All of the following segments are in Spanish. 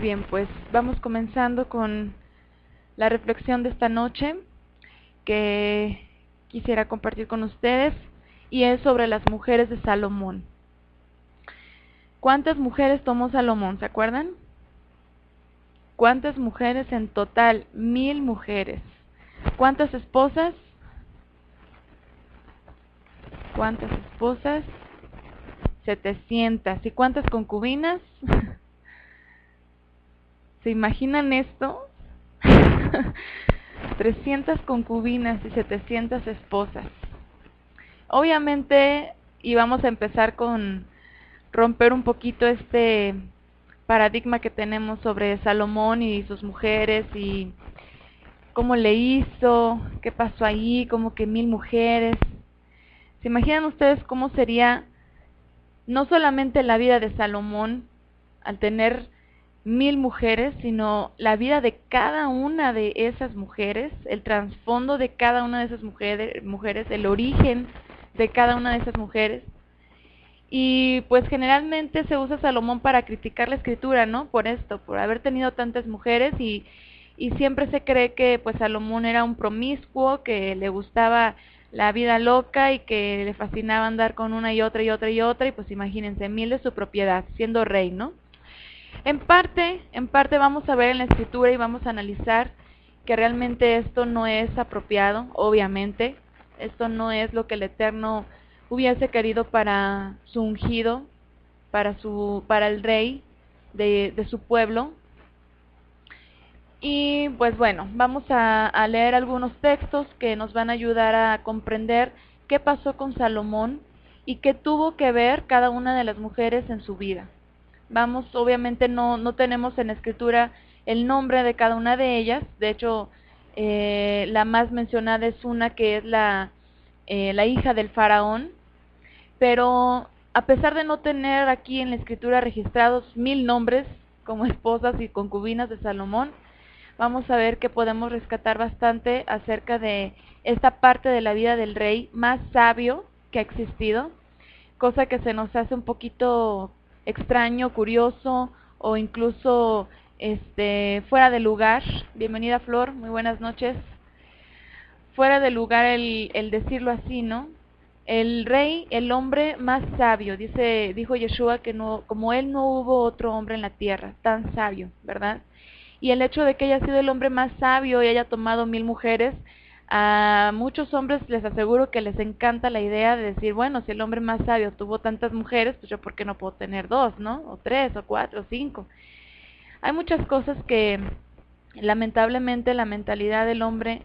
bien, pues vamos comenzando con la reflexión de esta noche que quisiera compartir con ustedes y es sobre las mujeres de Salomón. ¿Cuántas mujeres tomó Salomón? ¿Se acuerdan? ¿Cuántas mujeres en total? 1000 mujeres. ¿Cuántas esposas? ¿Cuántas esposas? 700. ¿Y cuántas concubinas? ¿Se imaginan esto? 300 concubinas y 700 esposas. Obviamente, y vamos a empezar con romper un poquito este paradigma que tenemos sobre Salomón y sus mujeres y cómo le hizo, qué pasó ahí, como que 1000 mujeres. ¿Se imaginan ustedes cómo sería no solamente la vida de Salomón al tener 1000 mujeres, sino la vida de cada una de esas mujeres, el trasfondo de cada una de esas mujeres, el origen de cada una de esas mujeres? Y pues generalmente se usa Salomón para criticar la escritura, ¿no? Por esto, por haber tenido tantas mujeres y siempre se cree que pues Salomón era un promiscuo, que le gustaba la vida loca y que le fascinaba andar con una y otra y otra y otra, y pues imagínense, 1000 de su propiedad, siendo rey, ¿no? En parte vamos a ver en la escritura y vamos a analizar que realmente esto no es apropiado, obviamente, esto no es lo que el Eterno hubiese querido para su ungido, para el rey de su pueblo. Y pues bueno, vamos a leer algunos textos que nos van a ayudar a comprender qué pasó con Salomón y qué tuvo que ver cada una de las mujeres en su vida. Vamos, obviamente no tenemos en la escritura el nombre de cada una de ellas, de hecho la más mencionada es una que es la hija del faraón, pero a pesar de no tener aquí en la escritura registrados 1000 nombres como esposas y concubinas de Salomón, vamos a ver que podemos rescatar bastante acerca de esta parte de la vida del rey más sabio que ha existido, cosa que se nos hace un poquito extraño, curioso o incluso fuera de lugar. Bienvenida, Flor, muy buenas noches. Fuera de lugar el decirlo así, ¿no? El rey, el hombre más sabio, dijo Yeshua que no, como él no hubo otro hombre en la tierra tan sabio, ¿verdad? Y el hecho de que haya sido el hombre más sabio y haya tomado 1000 mujeres, a muchos hombres les aseguro que les encanta la idea de decir, bueno, si el hombre más sabio tuvo tantas mujeres, pues yo por qué no puedo tener 2, ¿no? O 3, o 4, o 5. Hay muchas cosas que lamentablemente la mentalidad del hombre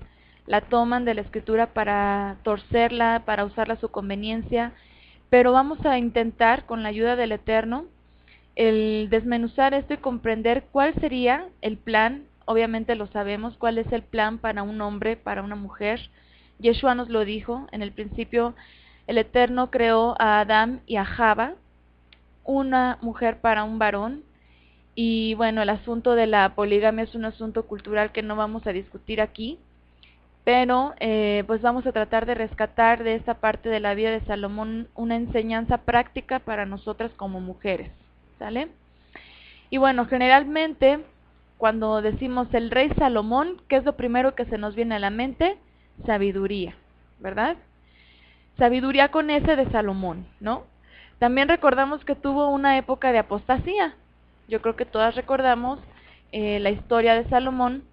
la toman de la escritura para torcerla, para usarla a su conveniencia, pero vamos a intentar con la ayuda del Eterno el desmenuzar esto y comprender cuál sería el plan. Obviamente lo sabemos, cuál es el plan para un hombre, para una mujer. Yeshua nos lo dijo, en el principio el Eterno creó a Adán y a Java, una mujer para un varón, y bueno, el asunto de la poligamia es un asunto cultural que no vamos a discutir aquí, pero pues vamos a tratar de rescatar de esta parte de la vida de Salomón una enseñanza práctica para nosotras como mujeres, ¿sale? Y bueno, generalmente cuando decimos el rey Salomón, ¿qué es lo primero que se nos viene a la mente? Sabiduría, ¿verdad? Sabiduría con ese de Salomón, ¿no? También recordamos que tuvo una época de apostasía. Yo creo que todas recordamos la historia de Salomón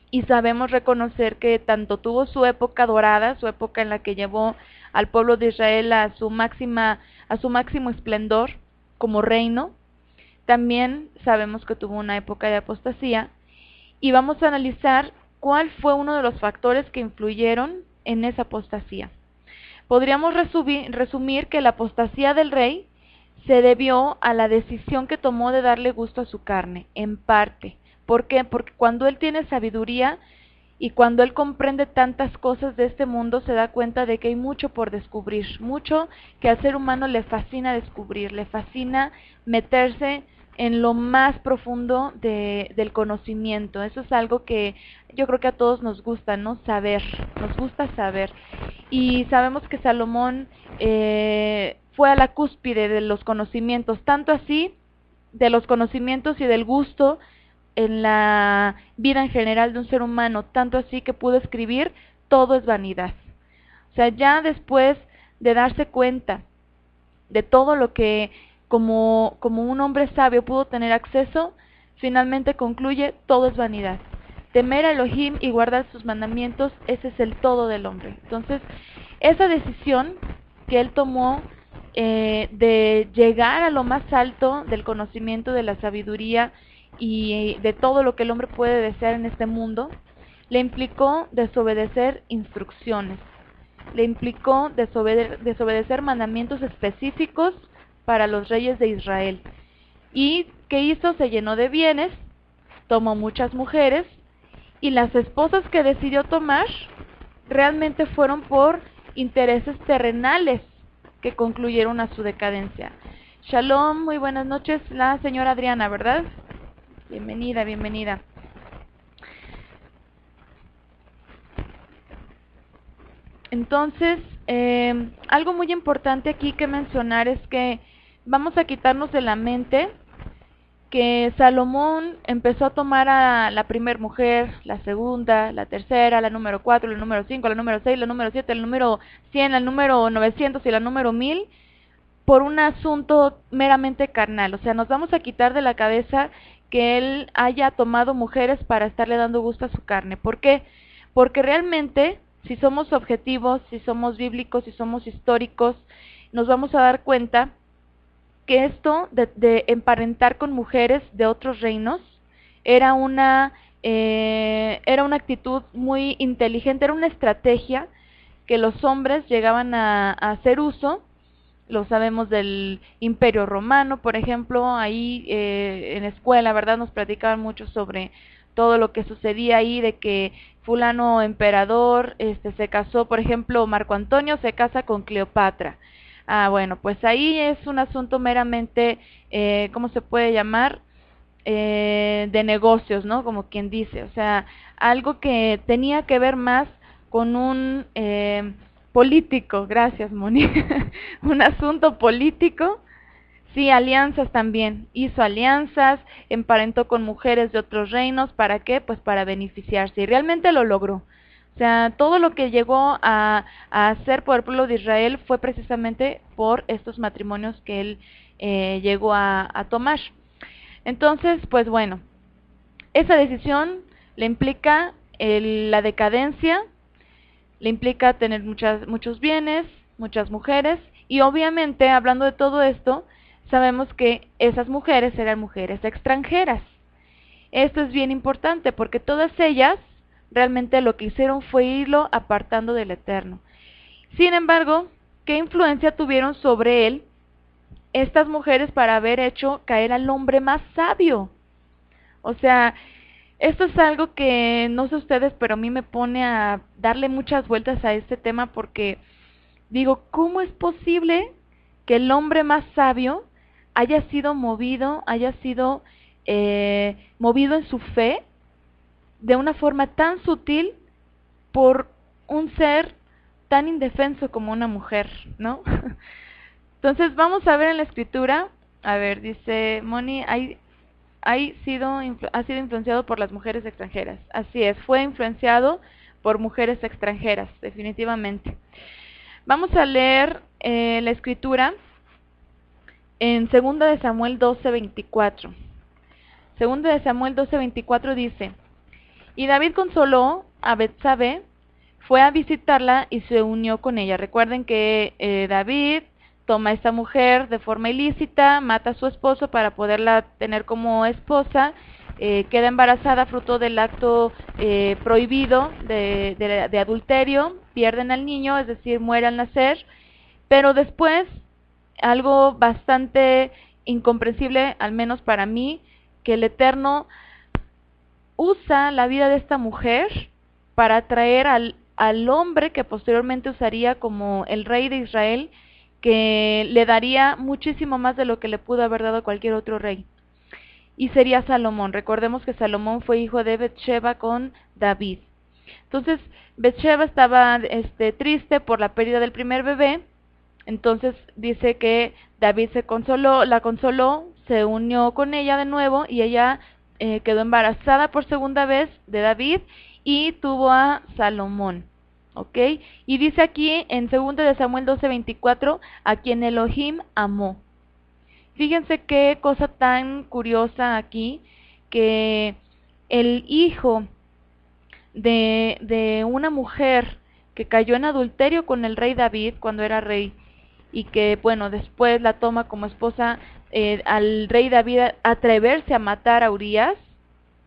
y sabemos reconocer que tanto tuvo su época dorada, su época en la que llevó al pueblo de Israel a su máximo esplendor como reino. También sabemos que tuvo una época de apostasía y vamos a analizar cuál fue uno de los factores que influyeron en esa apostasía. Podríamos resumir que la apostasía del rey se debió a la decisión que tomó de darle gusto a su carne, en parte. ¿Por qué? Porque cuando él tiene sabiduría y cuando él comprende tantas cosas de este mundo, se da cuenta de que hay mucho por descubrir, mucho que al ser humano le fascina descubrir, le fascina meterse en lo más profundo del conocimiento. Eso es algo que yo creo que a todos nos gusta, ¿no? Saber, nos gusta saber. Y sabemos que Salomón fue a la cúspide de los conocimientos, tanto así de los conocimientos y del gusto en la vida en general de un ser humano, tanto así que pudo escribir, todo es vanidad. O sea, ya después de darse cuenta de todo lo que como un hombre sabio pudo tener acceso, finalmente concluye, todo es vanidad. Temer a Elohim y guardar sus mandamientos, ese es el todo del hombre. Entonces, esa decisión que él tomó de llegar a lo más alto del conocimiento, de la sabiduría y de todo lo que el hombre puede desear en este mundo, le implicó desobedecer instrucciones, le implicó desobedecer mandamientos específicos para los reyes de Israel. ¿Y qué hizo? Se llenó de bienes, tomó muchas mujeres, y las esposas que decidió tomar realmente fueron por intereses terrenales que concluyeron a su decadencia. Shalom, muy buenas noches, la señora Adriana, ¿verdad? Bienvenida, bienvenida. Entonces, algo muy importante aquí que mencionar es que vamos a quitarnos de la mente que Salomón empezó a tomar a la primera mujer, la segunda, la tercera, la número 4, la número 5, la número 6, la número 7, la número 100, la número 900 y la número 1000 por un asunto meramente carnal. O sea, nos vamos a quitar de la cabeza que él haya tomado mujeres para estarle dando gusto a su carne. ¿Por qué? Porque realmente, si somos objetivos, si somos bíblicos, si somos históricos, nos vamos a dar cuenta que esto de emparentar con mujeres de otros reinos era una actitud muy inteligente, era una estrategia que los hombres llegaban a hacer uso. Lo sabemos del Imperio Romano, por ejemplo, ahí en la escuela, ¿verdad? Nos platicaban mucho sobre todo lo que sucedía ahí, de que fulano emperador se casó, por ejemplo, Marco Antonio se casa con Cleopatra. Bueno, pues ahí es un asunto meramente, ¿cómo se puede llamar? De negocios, ¿no? Como quien dice, o sea, algo que tenía que ver más con un político, gracias Moni, un asunto político. Sí, alianzas también, hizo alianzas, emparentó con mujeres de otros reinos, ¿para qué? Pues para beneficiarse, y realmente lo logró. O sea, todo lo que llegó a hacer por el pueblo de Israel fue precisamente por estos matrimonios que él llegó a tomar. Entonces, pues bueno, esa decisión le implica la decadencia, le implica tener muchos bienes, muchas mujeres, y obviamente, hablando de todo esto, sabemos que esas mujeres eran mujeres extranjeras. Esto es bien importante porque todas ellas realmente lo que hicieron fue irlo apartando del Eterno. Sin embargo, ¿qué influencia tuvieron sobre él estas mujeres para haber hecho caer al hombre más sabio? O sea, esto es algo que no sé ustedes, pero a mí me pone a darle muchas vueltas a este tema porque digo, ¿cómo es posible que el hombre más sabio haya sido movido en su fe de una forma tan sutil por un ser tan indefenso como una mujer, ¿no? Entonces vamos a ver en la escritura, a ver, dice Moni, ha sido influenciado por las mujeres extranjeras. Así es, fue influenciado por mujeres extranjeras, definitivamente. Vamos a leer la escritura en 2 de Samuel 12:24. 2 de Samuel 12:24 dice: Y David consoló a Betsabé, fue a visitarla y se unió con ella. Recuerden que David toma a esta mujer de forma ilícita, mata a su esposo para poderla tener como esposa, queda embarazada fruto del acto prohibido de adulterio, pierden al niño, es decir, muere al nacer, pero después, algo bastante incomprensible, al menos para mí, que el Eterno usa la vida de esta mujer para atraer al hombre que posteriormente usaría como el rey de Israel, que le daría muchísimo más de lo que le pudo haber dado cualquier otro rey. Y sería Salomón. Recordemos que Salomón fue hijo de Betseba con David. Entonces, Betseba estaba triste por la pérdida del primer bebé. Entonces dice que David la consoló, se unió con ella de nuevo y ella quedó embarazada por segunda vez de David y tuvo a Salomón. ¿Ok? Y dice aquí en 2 de Samuel 12:24, a quien Elohim amó. Fíjense qué cosa tan curiosa aquí, que el hijo de una mujer que cayó en adulterio con el rey David cuando era rey, y que, bueno, después la toma como esposa, al rey David atreverse a matar a Urías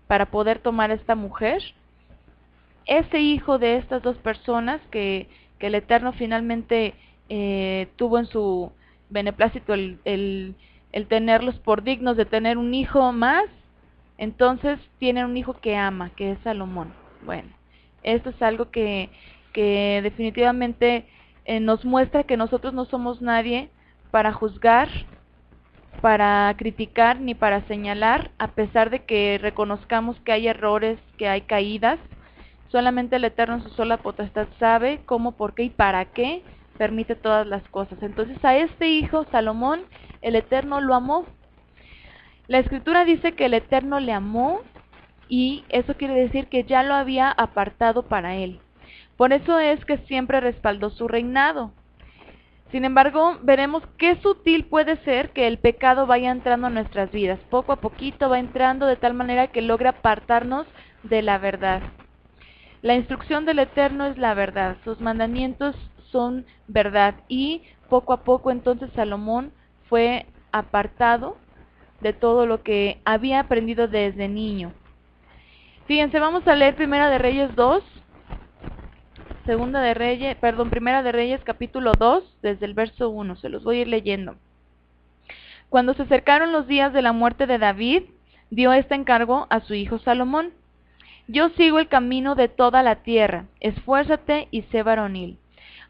para poder tomar a esta mujer. Ese hijo de estas dos personas que el Eterno finalmente tuvo en su beneplácito el tenerlos por dignos de tener un hijo más, entonces tienen un hijo que ama, que es Salomón. Bueno, esto es algo que definitivamente nos muestra que nosotros no somos nadie para juzgar, para criticar ni para señalar, a pesar de que reconozcamos que hay errores, que hay caídas. Solamente el Eterno en su sola potestad sabe cómo, por qué y para qué permite todas las cosas. Entonces a este hijo, Salomón, el Eterno lo amó. La Escritura dice que el Eterno le amó, y eso quiere decir que ya lo había apartado para él. Por eso es que siempre respaldó su reinado. Sin embargo, veremos qué sutil puede ser que el pecado vaya entrando en nuestras vidas. Poco a poquito va entrando de tal manera que logra apartarnos de la verdad. La instrucción del Eterno es la verdad, sus mandamientos son verdad, y poco a poco entonces Salomón fue apartado de todo lo que había aprendido desde niño. Fíjense, vamos a leer Primera de Reyes 2, Primera de Reyes capítulo 2, desde el verso 1, se los voy a ir leyendo. Cuando se acercaron los días de la muerte de David, dio este encargo a su hijo Salomón: yo sigo el camino de toda la tierra, esfuérzate y sé varonil.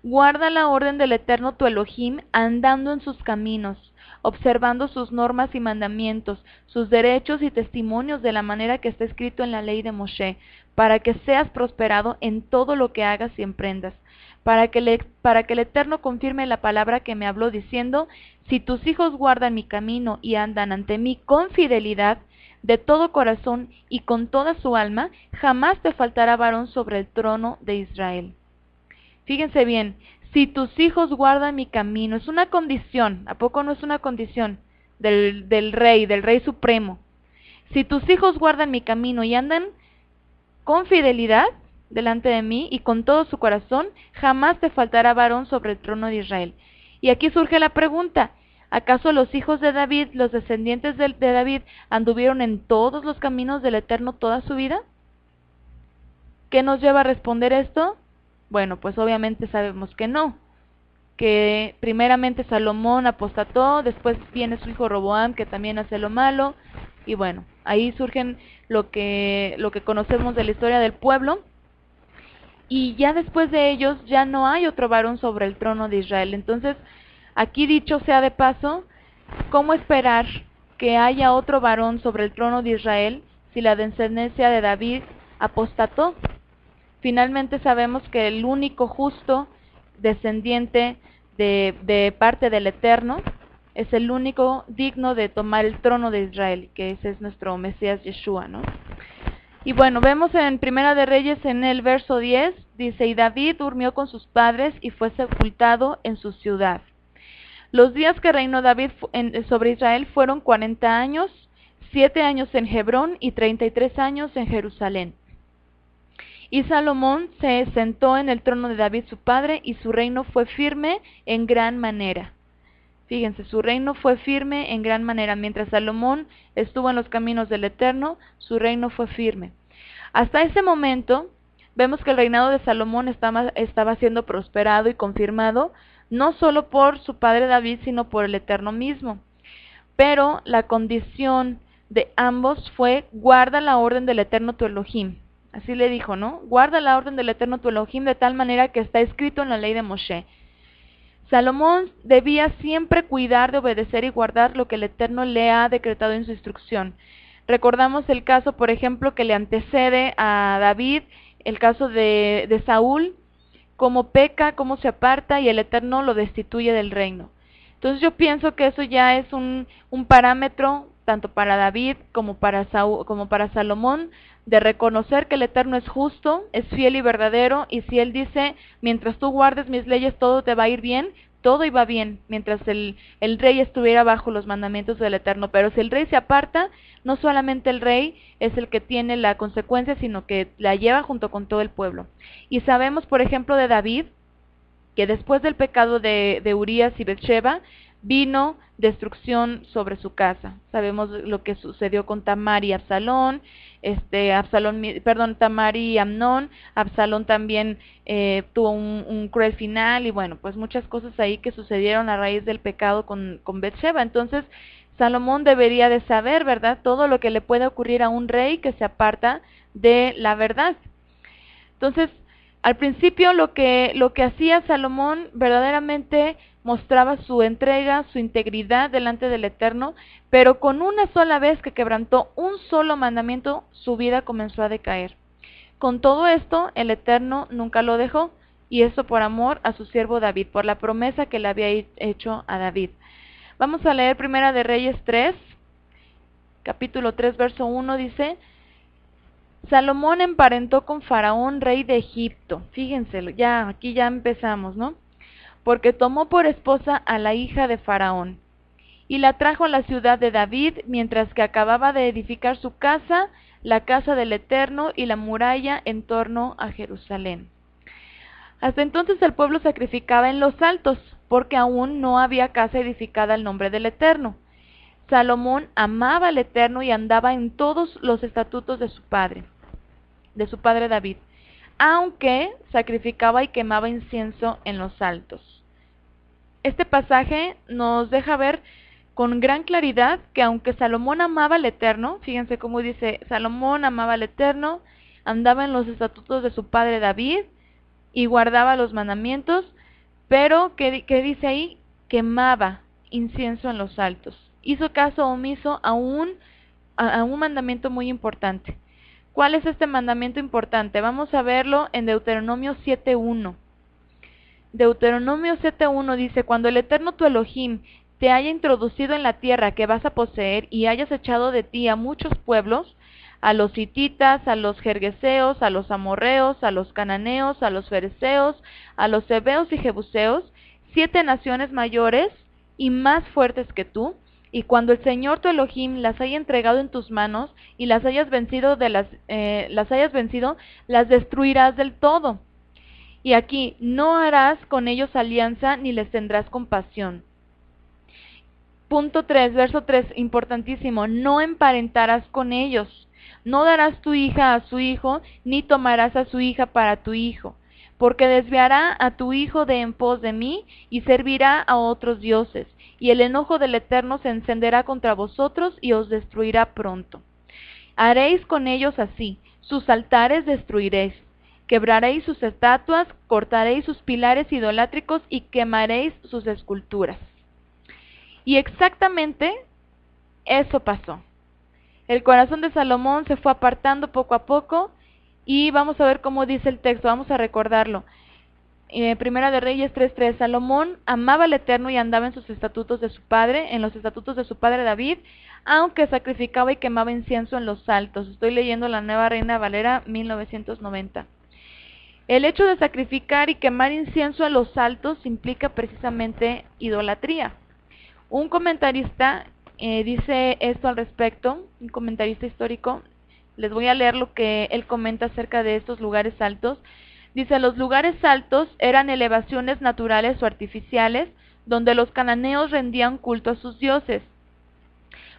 Guarda la orden del Eterno tu Elohim, andando en sus caminos, observando sus normas y mandamientos, sus derechos y testimonios de la manera que está escrito en la ley de Moshe, para que seas prosperado en todo lo que hagas y emprendas, para que el Eterno confirme la palabra que me habló diciendo: si tus hijos guardan mi camino y andan ante mí con fidelidad, de todo corazón y con toda su alma, jamás te faltará varón sobre el trono de Israel. Fíjense bien, si tus hijos guardan mi camino, es una condición, ¿a poco no es una condición del rey supremo? Si tus hijos guardan mi camino y andan con fidelidad delante de mí y con todo su corazón, jamás te faltará varón sobre el trono de Israel. Y aquí surge la pregunta: ¿acaso los hijos de David, los descendientes de David, anduvieron en todos los caminos del Eterno toda su vida? ¿Qué nos lleva a responder esto? Bueno, pues obviamente sabemos que no, que primeramente Salomón apostató, después viene su hijo Roboam, que también hace lo malo, y bueno, ahí surgen lo que conocemos de la historia del pueblo, y ya después de ellos ya no hay otro varón sobre el trono de Israel. Entonces, aquí, dicho sea de paso, ¿cómo esperar que haya otro varón sobre el trono de Israel si la descendencia de David apostató? Finalmente sabemos que el único justo descendiente de parte del Eterno es el único digno de tomar el trono de Israel, que ese es nuestro Mesías Yeshua, ¿no? Y bueno, vemos en Primera de Reyes, en el verso 10, dice: y David durmió con sus padres y fue sepultado en su ciudad. Los días que reinó David sobre Israel fueron 40 años, 7 años en Hebrón y 33 años en Jerusalén. Y Salomón se sentó en el trono de David su padre, y su reino fue firme en gran manera. Fíjense, su reino fue firme en gran manera. Mientras Salomón estuvo en los caminos del Eterno, su reino fue firme. Hasta ese momento, vemos que el reinado de Salomón estaba siendo prosperado y confirmado, no solo por su padre David, sino por el Eterno mismo. Pero la condición de ambos fue: guarda la orden del Eterno tu Elohim. Así le dijo, ¿no? Guarda la orden del Eterno tu Elohim, de tal manera que está escrito en la ley de Moshe. Salomón debía siempre cuidar de obedecer y guardar lo que el Eterno le ha decretado en su instrucción. Recordamos el caso, por ejemplo, que le antecede a David, el caso de Saúl, cómo peca, cómo se aparta, y el Eterno lo destituye del reino. Entonces yo pienso que eso ya es un parámetro tanto para David como para Salomón, de reconocer que el Eterno es justo, es fiel y verdadero, y si Él dice, mientras tú guardes mis leyes todo te va a ir bien, todo iba bien, mientras el rey estuviera bajo los mandamientos del Eterno. Pero si el rey se aparta, no solamente el rey es el que tiene la consecuencia, sino que la lleva junto con todo el pueblo. Y sabemos, por ejemplo, de David, que después del pecado de Urías y Betseba, vino destrucción sobre su casa. Sabemos lo que sucedió con Tamar y Absalón, Tamar y Amnón. Absalón también tuvo un cruel final, y bueno, pues muchas cosas ahí que sucedieron a raíz del pecado con Betseba. Entonces, Salomón debería de saber, ¿verdad?, todo lo que le puede ocurrir a un rey que se aparta de la verdad. Entonces, al principio lo que hacía Salomón verdaderamente mostraba su entrega, su integridad delante del Eterno, pero con una sola vez que quebrantó un solo mandamiento, su vida comenzó a decaer. Con todo esto, el Eterno nunca lo dejó, y eso por amor a su siervo David, por la promesa que le había hecho a David. Vamos a leer Primera de Reyes 3, capítulo 3, verso 1, dice: Salomón emparentó con Faraón, rey de Egipto. Fíjense, aquí ya empezamos, ¿no? Porque tomó por esposa a la hija de Faraón, y la trajo a la ciudad de David, mientras que acababa de edificar su casa, la casa del Eterno y la muralla en torno a Jerusalén. Hasta entonces el pueblo sacrificaba en los altos, porque aún no había casa edificada al nombre del Eterno. Salomón amaba al Eterno y andaba en todos los estatutos de su padre David, aunque sacrificaba y quemaba incienso en los altos. Este pasaje nos deja ver con gran claridad que aunque Salomón amaba al Eterno, fíjense cómo dice: Salomón amaba al Eterno, andaba en los estatutos de su padre David y guardaba los mandamientos, pero ¿qué dice ahí? Quemaba incienso en los altos. Hizo caso omiso a un mandamiento muy importante. ¿Cuál es este mandamiento importante? Vamos a verlo en Deuteronomio 7.1. Deuteronomio 7.1 dice: Cuando el Eterno tu Elohim te haya introducido en la tierra que vas a poseer, y hayas echado de ti a muchos pueblos, a los hititas, a los gergeseos, a los amorreos, a los cananeos, a los fereceos, a los heveos y jebuseos, 7 naciones mayores y más fuertes que tú, y cuando el Señor tu Elohim las haya entregado en tus manos y las hayas vencido, las destruirás del todo. Y aquí, no harás con ellos alianza ni les tendrás compasión. Punto 3, verso 3, importantísimo: no emparentarás con ellos. No darás tu hija a su hijo, ni tomarás a su hija para tu hijo, porque desviará a tu hijo de en pos de mí, y servirá a otros dioses, y el enojo del Eterno se encenderá contra vosotros, y os destruirá pronto. Haréis con ellos así: sus altares destruiréis, quebraréis sus estatuas, cortaréis sus pilares idolátricos, y quemaréis sus esculturas. Y exactamente eso pasó. El corazón de Salomón se fue apartando poco a poco, y vamos a ver cómo dice el texto, vamos a recordarlo. Primera de Reyes 3.3: Salomón amaba al Eterno y andaba en sus estatutos de su padre, en los estatutos de su padre David, aunque sacrificaba y quemaba incienso en los altos. Estoy leyendo la Nueva Reina Valera 1990. El hecho de sacrificar y quemar incienso en los altos implica precisamente idolatría. Un comentarista dice esto al respecto, un comentarista histórico. Les voy a leer lo que él comenta acerca de estos lugares altos. Dice: los lugares altos eran elevaciones naturales o artificiales donde los cananeos rendían culto a sus dioses.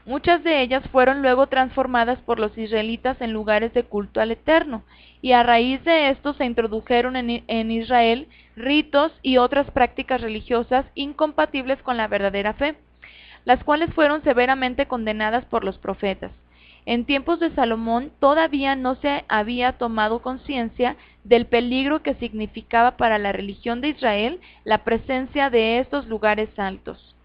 Muchas de ellas fueron luego transformadas por los israelitas en lugares de culto al Eterno, y a raíz de esto se introdujeron en Israel ritos y otras prácticas religiosas incompatibles con la verdadera fe, las cuales fueron severamente condenadas por los profetas. En tiempos de Salomón todavía no se había tomado conciencia del peligro que significaba para la religión de Israel la presencia de estos lugares altos.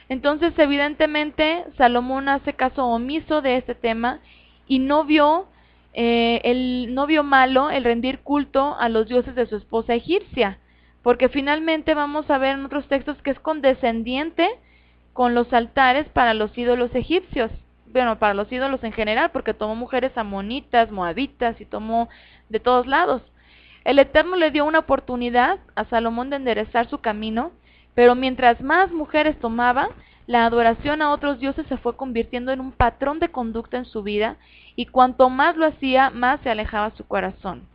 Entonces, evidentemente, Salomón hace caso omiso de este tema y no vio malo el rendir culto a los dioses de su esposa egipcia, porque finalmente vamos a ver en otros textos que es condescendiente con los altares para los ídolos egipcios, bueno, para los ídolos en general, porque tomó mujeres amonitas, moabitas y tomó de todos lados. El Eterno le dio una oportunidad a Salomón de enderezar su camino, pero mientras más mujeres tomaba, la adoración a otros dioses se fue convirtiendo en un patrón de conducta en su vida, y cuanto más lo hacía, más se alejaba su corazón.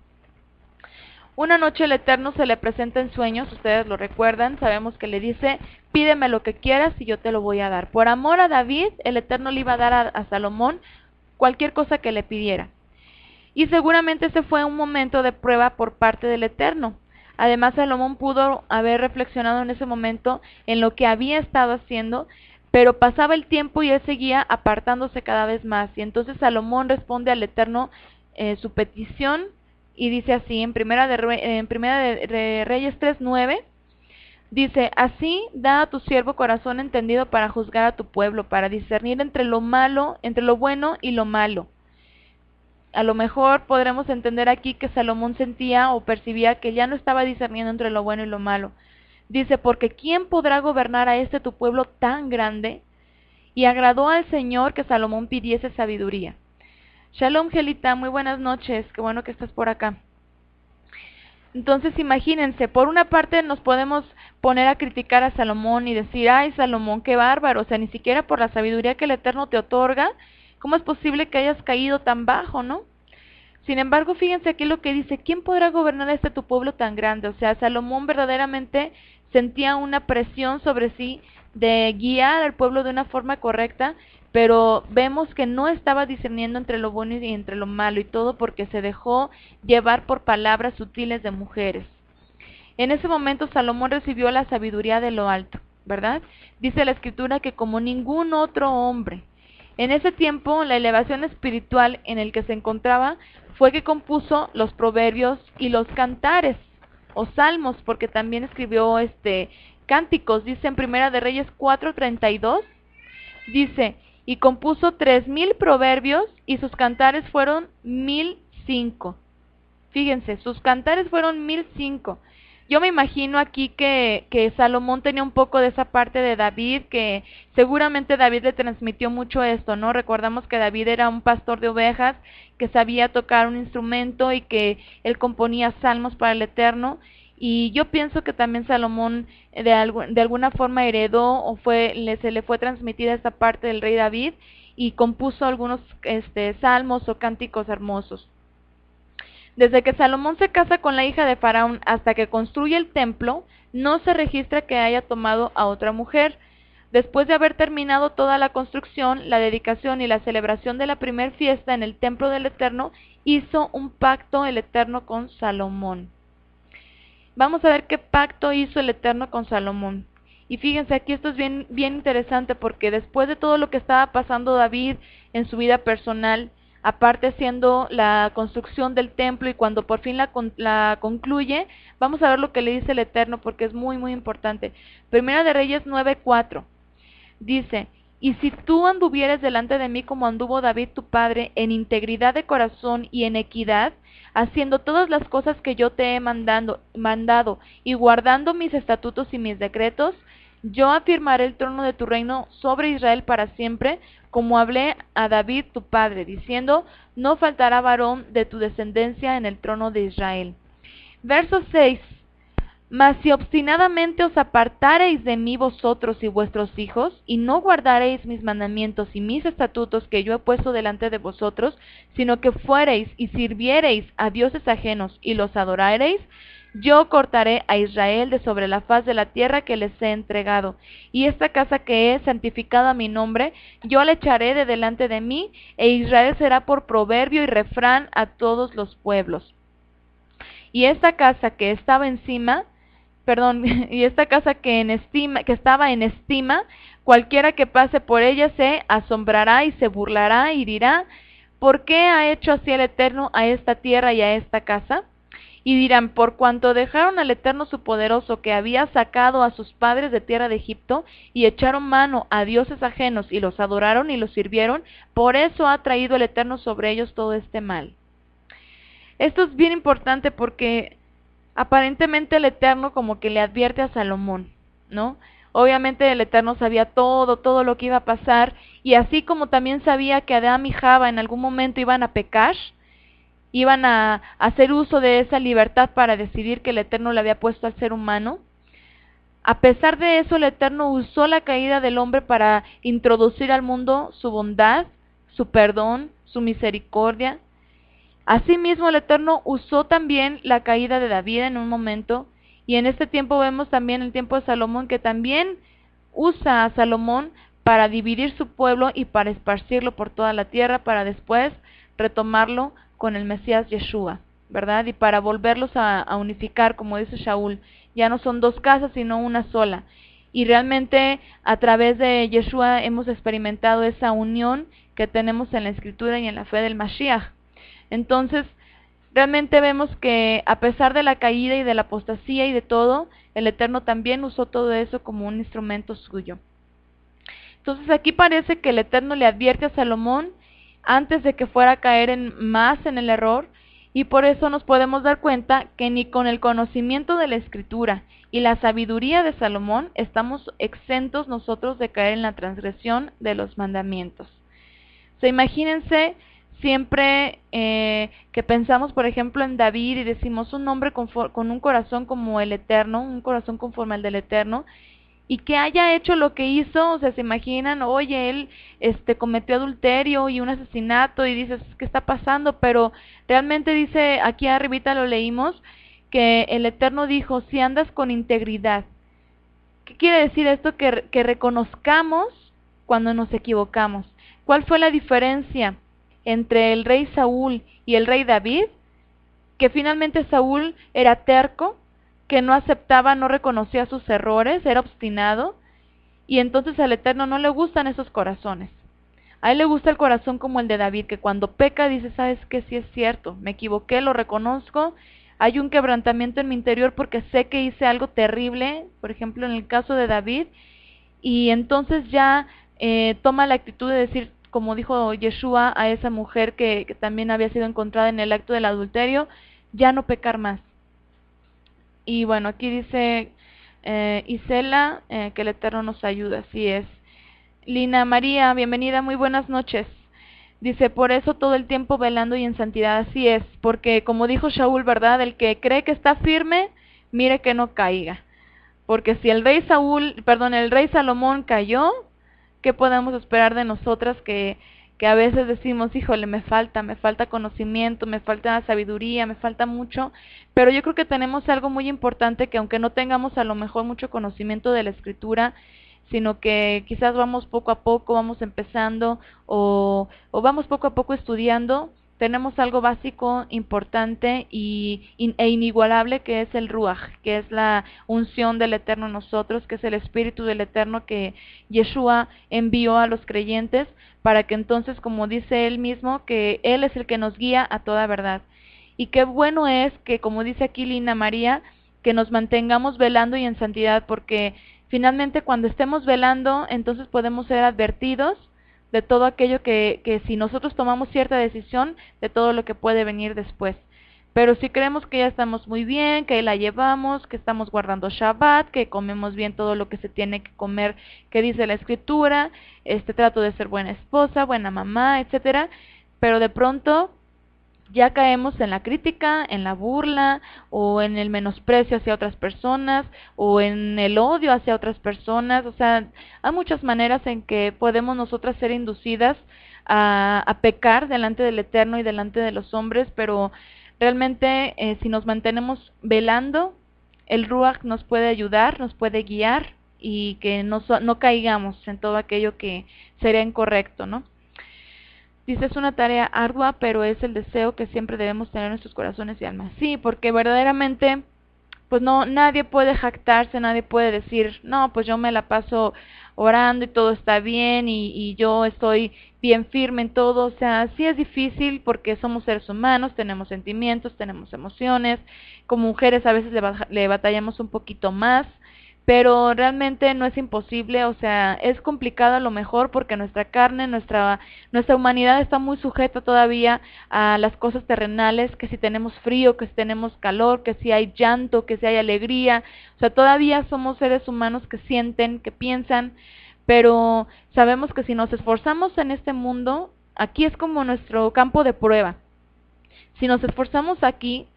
Una noche el Eterno se le presenta en sueños, ustedes lo recuerdan, sabemos que le dice, pídeme lo que quieras y yo te lo voy a dar. Por amor a David, el Eterno le iba a dar a Salomón cualquier cosa que le pidiera. Y seguramente ese fue un momento de prueba por parte del Eterno. Además, Salomón pudo haber reflexionado en ese momento en lo que había estado haciendo, pero pasaba el tiempo y él seguía apartándose cada vez más. Y entonces Salomón responde al Eterno su petición, y dice así, en Primera de Reyes 3:9, dice, así da a tu siervo corazón entendido para juzgar a tu pueblo, para discernir entre lo malo, entre lo bueno y lo malo. A lo mejor podremos entender aquí que Salomón sentía o percibía que ya no estaba discerniendo entre lo bueno y lo malo. Dice, porque ¿quién podrá gobernar a este tu pueblo tan grande? Y agradó al Señor que Salomón pidiese sabiduría. Shalom, Gelita, muy buenas noches, qué bueno que estás por acá. Entonces imagínense, por una parte nos podemos poner a criticar a Salomón y decir, ay Salomón, qué bárbaro, o sea, ni siquiera por la sabiduría que el Eterno te otorga, ¿cómo es posible que hayas caído tan bajo, no? Sin embargo, fíjense aquí lo que dice, ¿quién podrá gobernar a este tu pueblo tan grande? O sea, Salomón verdaderamente sentía una presión sobre sí de guiar al pueblo de una forma correcta, pero vemos que no estaba discerniendo entre lo bueno y entre lo malo, y todo porque se dejó llevar por palabras sutiles de mujeres. En ese momento Salomón recibió la sabiduría de lo alto, ¿verdad? Dice la Escritura que como ningún otro hombre. En ese tiempo, la elevación espiritual en el que se encontraba fue que compuso los proverbios y los cantares, o salmos, porque también escribió cánticos. Dice en Primera de Reyes 4:32, dice, y compuso 3,000 proverbios, y sus cantares fueron 1,005. Fíjense, sus cantares fueron 1,005. Yo me imagino aquí que Salomón tenía un poco de esa parte de David, que seguramente David le transmitió mucho esto, ¿no? Recordamos que David era un pastor de ovejas, que sabía tocar un instrumento y que él componía salmos para el Eterno. Y yo pienso que también Salomón de alguna forma heredó o se le fue transmitida esta parte del rey David, y compuso algunos salmos o cánticos hermosos. Desde que Salomón se casa con la hija de Faraón hasta que construye el templo, no se registra que haya tomado a otra mujer. Después de haber terminado toda la construcción, la dedicación y la celebración de la primer fiesta en el templo del Eterno, hizo un pacto el Eterno con Salomón. Vamos a ver qué pacto hizo el Eterno con Salomón. Y fíjense, aquí esto es bien interesante, porque después de todo lo que estaba pasando David en su vida personal, aparte haciendo la construcción del templo, y cuando por fin la concluye, vamos a ver lo que le dice el Eterno, porque es muy importante. Primera de Reyes 9:4 dice, y si tú anduvieres delante de mí como anduvo David tu padre, en integridad de corazón y en equidad, haciendo todas las cosas que yo te he mandado, y guardando mis estatutos y mis decretos, yo afirmaré el trono de tu reino sobre Israel para siempre, como hablé a David tu padre, diciendo, no faltará varón de tu descendencia en el trono de Israel. Verso 6, mas si obstinadamente os apartareis de mí vosotros y vuestros hijos, y no guardareis mis mandamientos y mis estatutos que yo he puesto delante de vosotros, sino que fuereis y sirviereis a dioses ajenos y los adorareis, yo cortaré a Israel de sobre la faz de la tierra que les he entregado, y esta casa que he santificado a mi nombre, yo la echaré de delante de mí, e Israel será por proverbio y refrán a todos los pueblos. Y esta casa que estaba encima, y esta casa que estaba en estima, cualquiera que pase por ella se asombrará y se burlará y dirá, ¿por qué ha hecho así el Eterno a esta tierra y a esta casa? Y dirán, por cuanto dejaron al Eterno su poderoso, que había sacado a sus padres de tierra de Egipto, y echaron mano a dioses ajenos, y los adoraron y los sirvieron, por eso ha traído el Eterno sobre ellos todo este mal. Esto es bien importante, porque aparentemente el Eterno como que le advierte a Salomón, ¿no? Obviamente el Eterno sabía todo lo que iba a pasar, y así como también sabía que Adán y Java en algún momento iban a pecar, iban a hacer uso de esa libertad para decidir que el Eterno le había puesto al ser humano, a pesar de eso el Eterno usó la caída del hombre para introducir al mundo su bondad, su perdón, su misericordia. Asimismo el Eterno usó también la caída de David en un momento, y en este tiempo vemos también el tiempo de Salomón, que también usa a Salomón para dividir su pueblo y para esparcirlo por toda la tierra, para después retomarlo con el Mesías Yeshua, ¿verdad? Y para volverlos a unificar, como dice Shaul, ya no son dos casas, sino una sola. Y realmente a través de Yeshua hemos experimentado esa unión que tenemos en la Escritura y en la fe del Mashiach. Entonces, realmente vemos que a pesar de la caída y de la apostasía y de todo, el Eterno también usó todo eso como un instrumento suyo. Entonces aquí parece que el Eterno le advierte a Salomón antes de que fuera a caer más en el error, y por eso nos podemos dar cuenta que ni con el conocimiento de la Escritura y la sabiduría de Salomón estamos exentos nosotros de caer en la transgresión de los mandamientos. O sea, imagínense siempre que pensamos, por ejemplo, en David y decimos un hombre con un corazón como el Eterno, un corazón conforme al del Eterno, y que haya hecho lo que hizo. O sea, se imaginan, oye, él cometió adulterio y un asesinato, y dices, ¿qué está pasando? Pero realmente dice, aquí arribita lo leímos, que el Eterno dijo, si andas con integridad. ¿Qué quiere decir esto? Que reconozcamos cuando nos equivocamos. ¿Cuál fue la diferencia entre el rey Saúl y el rey David? Que finalmente Saúl era terco, que no aceptaba, no reconocía sus errores, era obstinado, y entonces al Eterno no le gustan esos corazones. A él le gusta el corazón como el de David, que cuando peca dice, ¿sabes qué? Sí es cierto, me equivoqué, lo reconozco, hay un quebrantamiento en mi interior porque sé que hice algo terrible, por ejemplo en el caso de David, y entonces ya toma la actitud de decir, como dijo Yeshua a esa mujer que también había sido encontrada en el acto del adulterio, ya no pecar más. Y bueno, aquí dice Isela, que el Eterno nos ayuda, así es. Lina María, bienvenida, muy buenas noches. Dice, por eso todo el tiempo velando y en santidad, así es, porque como dijo Shaul, ¿verdad? El que cree que está firme, mire que no caiga. Porque si el rey Salomón cayó, ¿qué podemos esperar de nosotras que a veces decimos, híjole, me falta conocimiento, me falta sabiduría, me falta mucho? Pero yo creo que tenemos algo muy importante, que aunque no tengamos a lo mejor mucho conocimiento de la Escritura, sino que quizás vamos poco a poco, vamos empezando, o vamos poco a poco estudiando, tenemos algo básico, importante e inigualable, que es el Ruach, que es la unción del Eterno en nosotros, que es el Espíritu del Eterno que Yeshua envió a los creyentes, para que entonces, como dice él mismo, que él es el que nos guía a toda verdad. Y qué bueno es que, como dice aquí Lina María, que nos mantengamos velando y en santidad, porque finalmente cuando estemos velando, entonces podemos ser advertidos de todo aquello que si nosotros tomamos cierta decisión, de todo lo que puede venir después. Pero si creemos que ya estamos muy bien, que la llevamos, que estamos guardando Shabbat, que comemos bien todo lo que se tiene que comer, que dice la Escritura, trato de ser buena esposa, buena mamá, etcétera, pero de pronto ya caemos en la crítica, en la burla, o en el menosprecio hacia otras personas, o en el odio hacia otras personas. O sea, hay muchas maneras en que podemos nosotras ser inducidas a pecar delante del Eterno y delante de los hombres, pero realmente si nos mantenemos velando, el Ruach nos puede ayudar, nos puede guiar, y que no caigamos en todo aquello que sería incorrecto, ¿no? Dice, es una tarea ardua, pero es el deseo que siempre debemos tener en nuestros corazones y almas. Sí, porque verdaderamente, pues no, nadie puede jactarse, nadie puede decir, no, pues yo me la paso orando y todo está bien, y yo estoy bien firme en todo. O sea, sí es difícil porque somos seres humanos, tenemos sentimientos, tenemos emociones. Como mujeres a veces le batallamos un poquito más, pero realmente no es imposible, o sea, es complicado a lo mejor porque nuestra carne, nuestra humanidad está muy sujeta todavía a las cosas terrenales, que si tenemos frío, que si tenemos calor, que si hay llanto, que si hay alegría, o sea, todavía somos seres humanos que sienten, que piensan, pero sabemos que si nos esforzamos en este mundo, aquí es como nuestro campo de prueba. Si nos esforzamos aquí,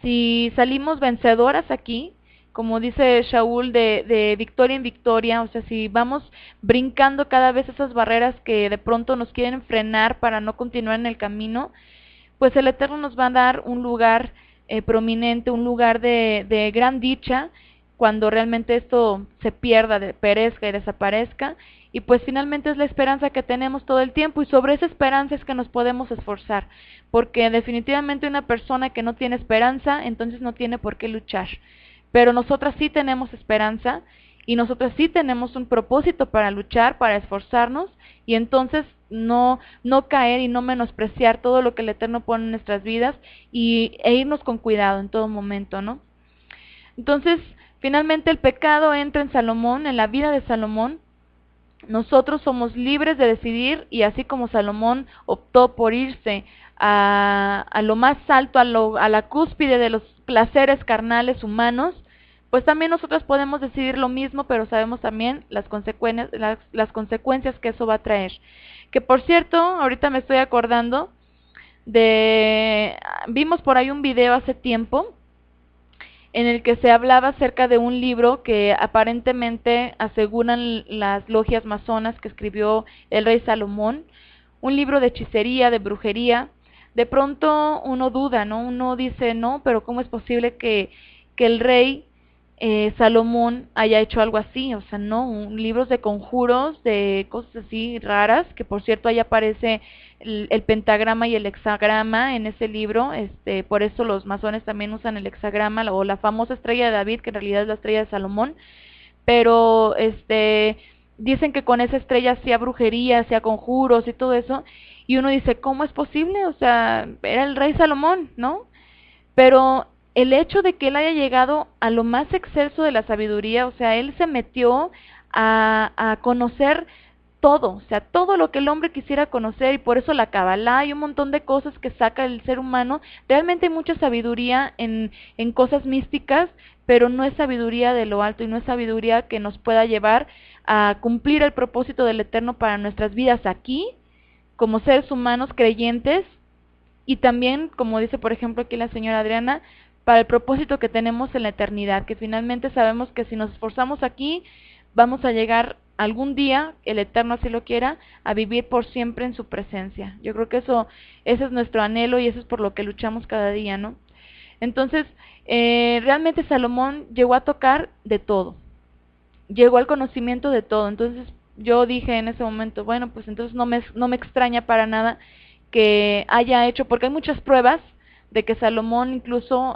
si salimos vencedoras aquí, como dice Shaul, de victoria en victoria, o sea, si vamos brincando cada vez esas barreras que de pronto nos quieren frenar para no continuar en el camino, pues el Eterno nos va a dar un lugar prominente, un lugar de gran dicha, cuando realmente esto se pierda, perezca y desaparezca, y pues finalmente es la esperanza que tenemos todo el tiempo, y sobre esa esperanza es que nos podemos esforzar, porque definitivamente una persona que no tiene esperanza, entonces no tiene por qué luchar, pero nosotras sí tenemos esperanza, y nosotras sí tenemos un propósito para luchar, para esforzarnos, y entonces no caer y no menospreciar todo lo que el Eterno pone en nuestras vidas, e irnos con cuidado en todo momento, ¿no? Entonces, finalmente el pecado entra en Salomón, en la vida de Salomón. Nosotros somos libres de decidir, y así como Salomón optó por irse a lo más alto, a la cúspide de los placeres carnales humanos, pues también nosotros podemos decidir lo mismo, pero sabemos también las consecuencias que eso va a traer. Que por cierto, ahorita me estoy acordando vimos por ahí un video hace tiempo en el que se hablaba acerca de un libro que aparentemente aseguran las logias masonas que escribió el rey Salomón, un libro de hechicería, de brujería. De pronto uno duda, ¿no? Uno dice, no, pero ¿cómo es posible que el rey Salomón haya hecho algo así? O sea, no, libros de conjuros, de cosas así raras, que por cierto ahí aparece el pentagrama y el hexagrama en ese libro, por eso los masones también usan el hexagrama, o la famosa estrella de David, que en realidad es la estrella de Salomón, pero dicen que con esa estrella hacía brujería, hacía conjuros y todo eso, y uno dice, ¿cómo es posible? O sea, era el rey Salomón, ¿no? Pero el hecho de que él haya llegado a lo más excelso de la sabiduría, o sea, él se metió a conocer todo, o sea, todo lo que el hombre quisiera conocer, y por eso la Kabbalah y un montón de cosas que saca el ser humano. Realmente hay mucha sabiduría en cosas místicas, pero no es sabiduría de lo alto, y no es sabiduría que nos pueda llevar a cumplir el propósito del Eterno para nuestras vidas aquí, como seres humanos creyentes, y también, como dice por ejemplo aquí la señora Adriana, para el propósito que tenemos en la eternidad, que finalmente sabemos que si nos esforzamos aquí, vamos a llegar algún día, el Eterno así lo quiera, a vivir por siempre en su presencia. Yo creo que ese es nuestro anhelo, y eso es por lo que luchamos cada día, ¿no? Entonces, realmente Salomón llegó a tocar de todo, llegó al conocimiento de todo. Entonces yo dije en ese momento, bueno, pues entonces no me extraña para nada que haya hecho, porque hay muchas pruebas de que Salomón incluso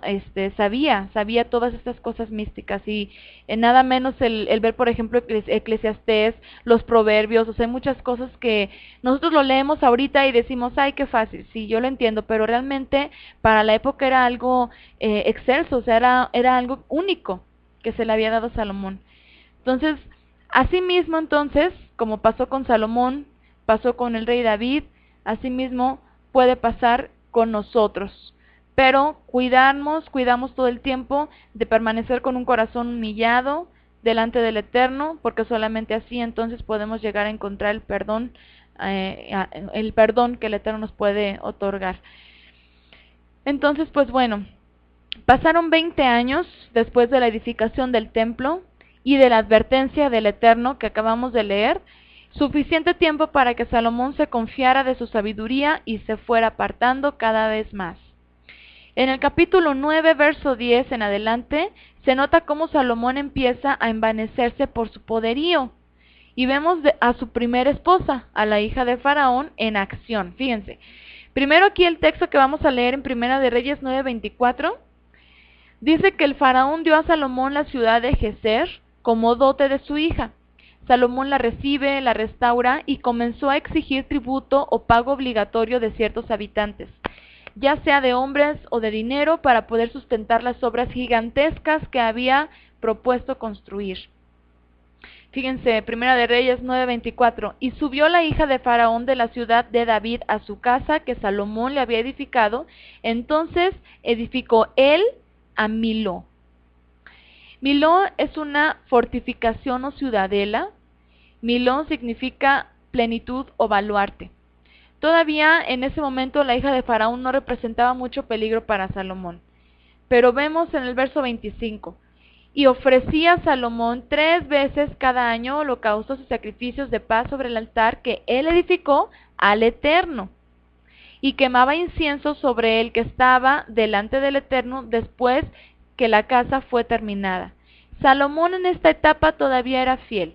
sabía todas estas cosas místicas, y nada menos el ver por ejemplo Eclesiastés, los proverbios. O sea, hay muchas cosas que nosotros lo leemos ahorita y decimos, ay, qué fácil, sí, yo lo entiendo, pero realmente para la época era algo excelso, o sea, era algo único que se le había dado a Salomón. Entonces, asimismo, entonces, como pasó con Salomón, pasó con el rey David, asimismo puede pasar con nosotros. Pero cuidamos todo el tiempo de permanecer con un corazón humillado delante del Eterno, porque solamente así entonces podemos llegar a encontrar el perdón que el Eterno nos puede otorgar. Entonces, pues bueno, pasaron 20 años después de la edificación del templo y de la advertencia del Eterno que acabamos de leer, suficiente tiempo para que Salomón se confiara de su sabiduría y se fuera apartando cada vez más. En el capítulo 9, verso 10 en adelante, se nota cómo Salomón empieza a envanecerse por su poderío, y vemos a su primera esposa, a la hija de Faraón, en acción. Fíjense, primero aquí el texto que vamos a leer en Primera de Reyes 9:24, dice que el Faraón dio a Salomón la ciudad de Geser como dote de su hija. Salomón la recibe, la restaura y comenzó a exigir tributo o pago obligatorio de ciertos habitantes, ya sea de hombres o de dinero, para poder sustentar las obras gigantescas que había propuesto construir. Fíjense, Primera de Reyes 9:24. Y subió la hija de Faraón de la ciudad de David a su casa que Salomón le había edificado. Entonces edificó él a Miló. Miló es una fortificación o ciudadela. Miló significa plenitud o baluarte. Todavía en ese momento la hija de Faraón no representaba mucho peligro para Salomón. Pero vemos en el verso 25. Y ofrecía Salomón 3 veces cada año holocaustos y sacrificios de paz sobre el altar que él edificó al Eterno, y quemaba incienso sobre él que estaba delante del Eterno después que la casa fue terminada. Salomón en esta etapa todavía era fiel.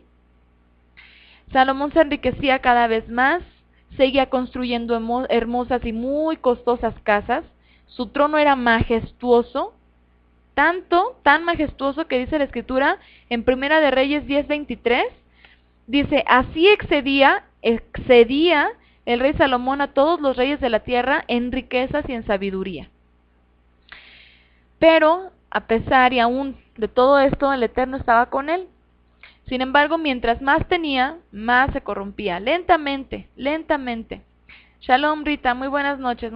Salomón se enriquecía cada vez más, seguía construyendo hermosas y muy costosas casas. Su trono era majestuoso, tan majestuoso que dice la Escritura en Primera de Reyes 10:23, dice, así excedía el rey Salomón a todos los reyes de la tierra en riquezas y en sabiduría. Pero, a pesar y aún de todo esto, el Eterno estaba con él. Sin embargo, mientras más tenía, más se corrompía, lentamente. Shalom, Rita, muy buenas noches.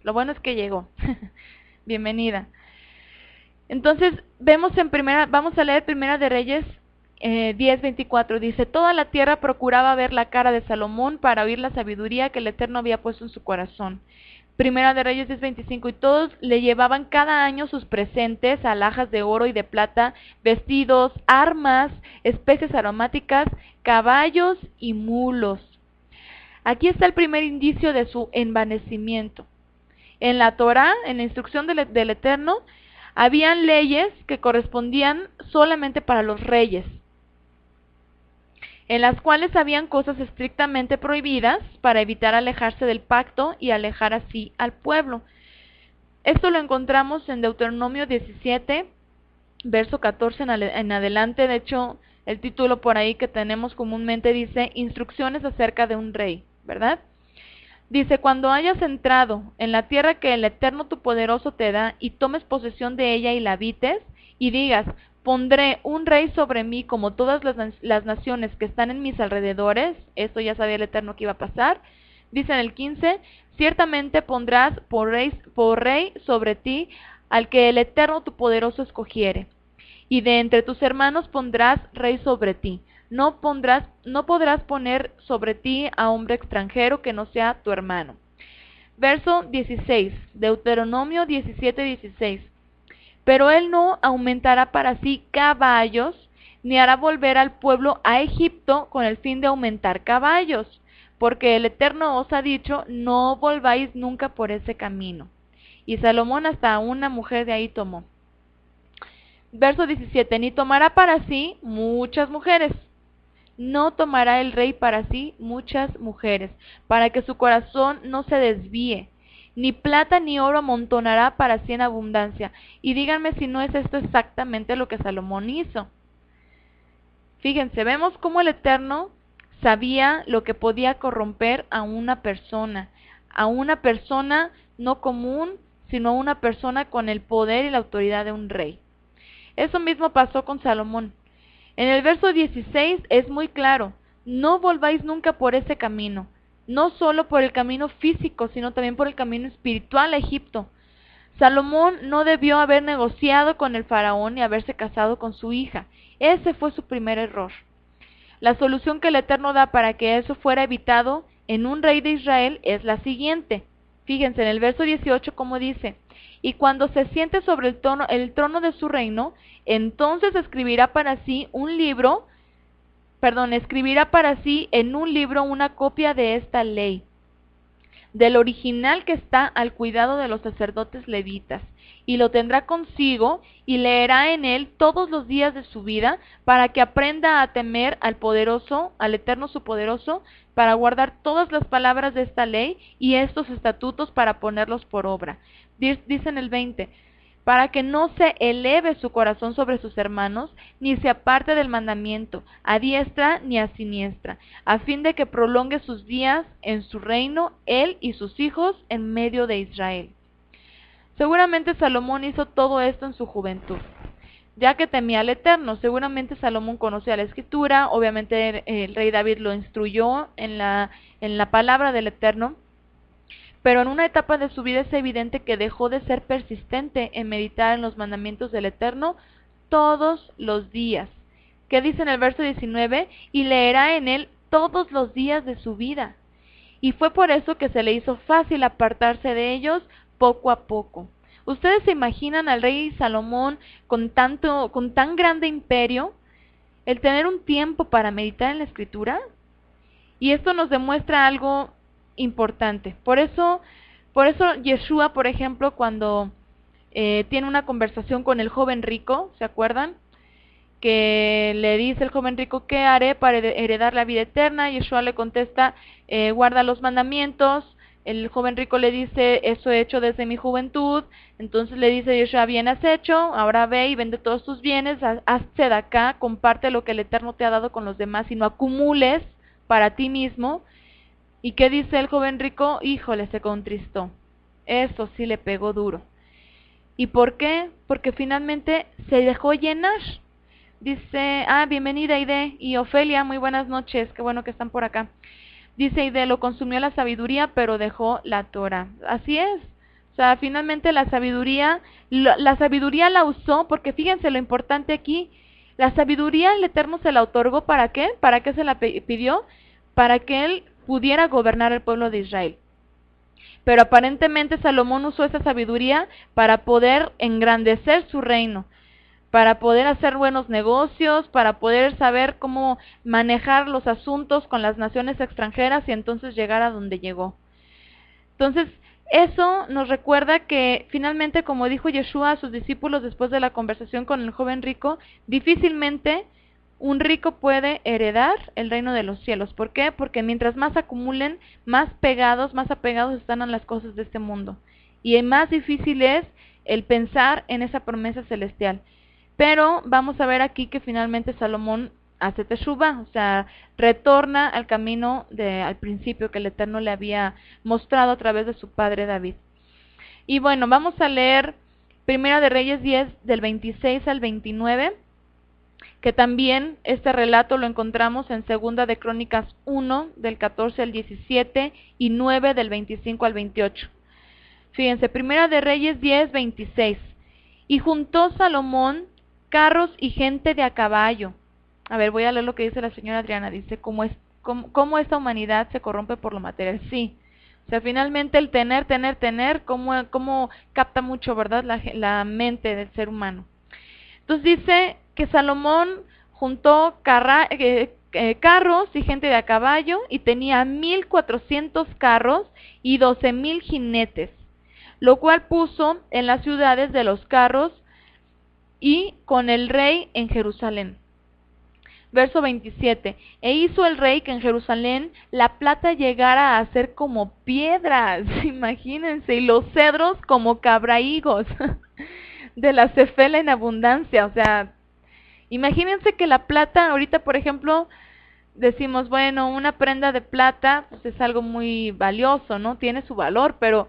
Lo bueno es que llegó. Bienvenida. Entonces, vamos a leer Primera de Reyes 10:24. Dice, toda la tierra procuraba ver la cara de Salomón para oír la sabiduría que el Eterno había puesto en su corazón. Primera de Reyes 10:25, y todos le llevaban cada año sus presentes, alhajas de oro y de plata, vestidos, armas, especies aromáticas, caballos y mulos. Aquí está el primer indicio de su envanecimiento. En la Torá, en la instrucción del Eterno, habían leyes que correspondían solamente para los reyes, en las cuales habían cosas estrictamente prohibidas para evitar alejarse del pacto y alejar así al pueblo. Esto lo encontramos en Deuteronomio 17, verso 14 en adelante. De hecho, el título por ahí que tenemos comúnmente dice, instrucciones acerca de un rey, ¿verdad? Dice, cuando hayas entrado en la tierra que el Eterno tu poderoso te da, y tomes posesión de ella y la habites, y digas, pondré un rey sobre mí como todas las naciones que están en mis alrededores, esto ya sabía el Eterno que iba a pasar. Dice en el 15, ciertamente pondrás por rey sobre ti al que el Eterno tu poderoso escogiere, y de entre tus hermanos pondrás rey sobre ti. No podrás poner sobre ti a hombre extranjero que no sea tu hermano. Verso 16, Deuteronomio 17:16. Pero él no aumentará para sí caballos, ni hará volver al pueblo a Egipto con el fin de aumentar caballos, porque el Eterno os ha dicho, no volváis nunca por ese camino. Y Salomón hasta una mujer de ahí tomó. Verso 17, ni tomará para sí muchas mujeres. No tomará el rey para sí muchas mujeres, para que su corazón no se desvíe. Ni plata ni oro amontonará para sí en abundancia. Y díganme si no es esto exactamente lo que Salomón hizo. Fíjense, vemos cómo el Eterno sabía lo que podía corromper a una persona no común, sino a una persona con el poder y la autoridad de un rey. Eso mismo pasó con Salomón. En el verso 16 es muy claro, no volváis nunca por ese camino, no solo por el camino físico, sino también por el camino espiritual a Egipto. Salomón no debió haber negociado con el faraón y haberse casado con su hija. Ese fue su primer error. La solución que el Eterno da para que eso fuera evitado en un rey de Israel es la siguiente. Fíjense en el verso 18 cómo dice, y cuando se siente sobre el trono de su reino, entonces escribirá para sí en un libro una copia de esta ley, del original que está al cuidado de los sacerdotes levitas, y lo tendrá consigo y leerá en él todos los días de su vida, para que aprenda a temer al poderoso, al Eterno su poderoso, para guardar todas las palabras de esta ley y estos estatutos para ponerlos por obra. Dice en el 20, para que no se eleve su corazón sobre sus hermanos, ni se aparte del mandamiento, a diestra ni a siniestra, a fin de que prolongue sus días en su reino, él y sus hijos en medio de Israel. Seguramente Salomón hizo todo esto en su juventud. ya que temía al Eterno. Seguramente Salomón conocía la Escritura, obviamente el rey David lo instruyó en la palabra del Eterno, pero en una etapa de su vida es evidente que dejó de ser persistente en meditar en los mandamientos del Eterno todos los días. ¿Qué dice en el verso 19? Y leerá en él todos los días de su vida. Y fue por eso que se le hizo fácil apartarse de ellos poco a poco. ¿Ustedes se imaginan al rey Salomón con tan grande imperio, el tener un tiempo para meditar en la Escritura? Y esto nos demuestra algo importante. Por eso Yeshua, por ejemplo, cuando tiene una conversación con el joven rico, ¿se acuerdan? Que le dice el joven rico, ¿qué haré para heredar la vida eterna? Yeshua le contesta, guarda los mandamientos. El joven rico le dice, eso he hecho desde mi juventud. Entonces le dice Yeshua, bien has hecho, ahora ve y vende todos tus bienes, hazte de acá, comparte lo que el Eterno te ha dado con los demás y no acumules para ti mismo. ¿Y qué dice el joven rico? Híjole, se contristó. Eso sí le pegó duro. ¿Y por qué? Porque finalmente se dejó llenar. Dice, bienvenida Aide y Ofelia, muy buenas noches, qué bueno que están por acá. Dice Aide, lo consumió la sabiduría, pero dejó la Torah. Así es. O sea, finalmente la sabiduría la usó, porque fíjense lo importante aquí, la sabiduría el Eterno se la otorgó, ¿para qué? ¿Para qué se la pidió? Para que él pudiera gobernar el pueblo de Israel. Pero aparentemente Salomón usó esa sabiduría para poder engrandecer su reino, para poder hacer buenos negocios, para poder saber cómo manejar los asuntos con las naciones extranjeras y entonces llegar a donde llegó. Entonces, eso nos recuerda que finalmente, como dijo Yeshua a sus discípulos después de la conversación con el joven rico, difícilmente un rico puede heredar el reino de los cielos. ¿Por qué? Porque mientras más acumulen, más apegados están a las cosas de este mundo. Y más difícil es el pensar en esa promesa celestial. Pero vamos a ver aquí que finalmente Salomón hace teshuvá, o sea, retorna al camino al principio que el Eterno le había mostrado a través de su padre David. Y bueno, vamos a leer Primera de Reyes 10 del 26 al 29, que también este relato lo encontramos en Segunda de Crónicas 1 del 14 al 17 y 9 del 25 al 28. Fíjense, Primera de Reyes 10, 26. Y juntó Salomón carros y gente de a caballo. A ver, voy a leer lo que dice la señora Adriana. Dice, ¿cómo esta humanidad se corrompe por lo material? Sí. O sea, finalmente el tener, cómo capta mucho, ¿verdad? La mente del ser humano. Entonces dice que Salomón juntó carros y gente de a caballo y tenía 1,400 carros y 12,000 jinetes, lo cual puso en las ciudades de los carros y con el rey en Jerusalén. Verso 27. E hizo el rey que en Jerusalén la plata llegara a ser como piedras, imagínense, y los cedros como cabrahigos, de la cefela en abundancia. O sea, imagínense que la plata, ahorita por ejemplo, decimos, bueno, una prenda de plata pues es algo muy valioso, ¿no? Tiene su valor, pero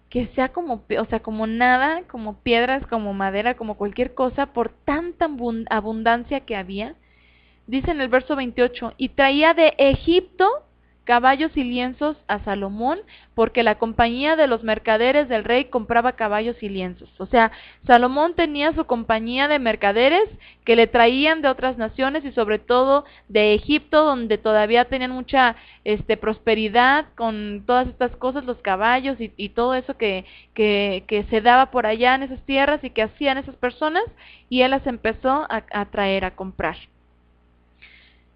que sea como, o sea, como nada, como piedras, como madera, como cualquier cosa, por tanta abundancia que había. Dice en el verso 28, y traía de Egipto caballos y lienzos a Salomón, porque la compañía de los mercaderes del rey compraba caballos y lienzos. O sea, Salomón tenía su compañía de mercaderes que le traían de otras naciones y sobre todo de Egipto, donde todavía tenían mucha prosperidad con todas estas cosas, los caballos y todo eso que se daba por allá en esas tierras y que hacían esas personas, y él las empezó a traer, a comprar.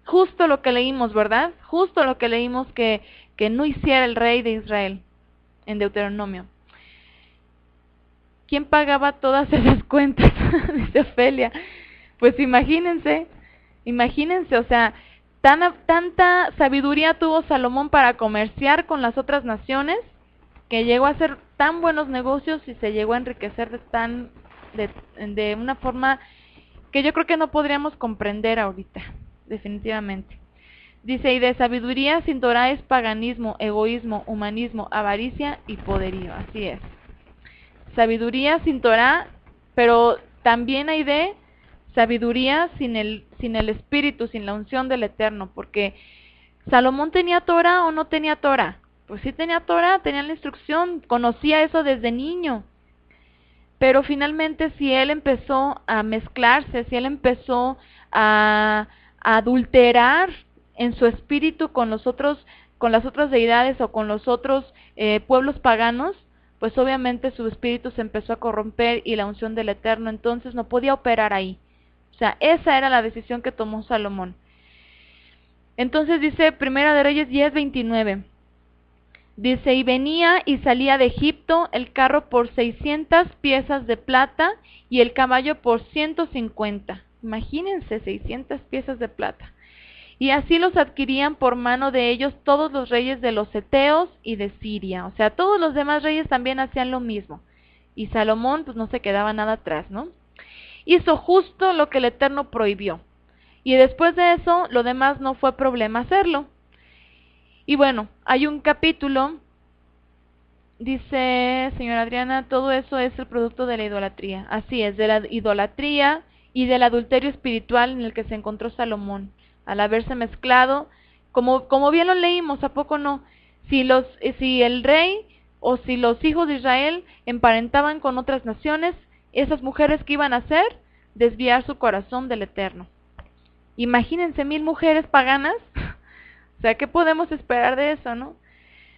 Justo lo que leímos, ¿verdad? Justo lo que leímos que no hiciera el rey de Israel en Deuteronomio. ¿Quién pagaba todas esas cuentas? Dice Ofelia. Pues imagínense, o sea, tanta sabiduría tuvo Salomón para comerciar con las otras naciones, que llegó a hacer tan buenos negocios y se llegó a enriquecer de una forma que yo creo que no podríamos comprender ahorita. Definitivamente. Dice, y de sabiduría sin Torah es paganismo, egoísmo, humanismo, avaricia y poderío. Así es. Sabiduría sin Torah, pero también hay sabiduría sin el espíritu, sin la unción del Eterno, porque ¿Salomón tenía Torah o no tenía Torah? Pues sí tenía Torah, tenía la instrucción, conocía eso desde niño. Pero finalmente si él empezó a mezclarse, si él empezó a adulterar en su espíritu con las otras deidades o con los otros pueblos paganos, pues obviamente su espíritu se empezó a corromper y la unción del Eterno entonces no podía operar ahí. O sea, esa era la decisión que tomó Salomón. Entonces dice Primera de Reyes 10:29. Dice, y venía y salía de Egipto el carro por 600 piezas de plata y el caballo por 150. Imagínense, 600 piezas de plata. Y así los adquirían por mano de ellos todos los reyes de los heteos y de Siria. O sea, todos los demás reyes también hacían lo mismo. Y Salomón pues no se quedaba nada atrás, ¿no? Hizo justo lo que el Eterno prohibió. Y después de eso, lo demás no fue problema hacerlo. Y bueno, hay un capítulo, dice señora Adriana, todo eso es el producto de la idolatría. Así es, de la idolatría y del adulterio espiritual en el que se encontró Salomón, al haberse mezclado, como bien lo leímos, ¿a poco no? Si el rey o si los hijos de Israel emparentaban con otras naciones, esas mujeres que iban a hacer, desviar su corazón del Eterno. Imagínense 1000 mujeres paganas. O sea, ¿qué podemos esperar de eso, no?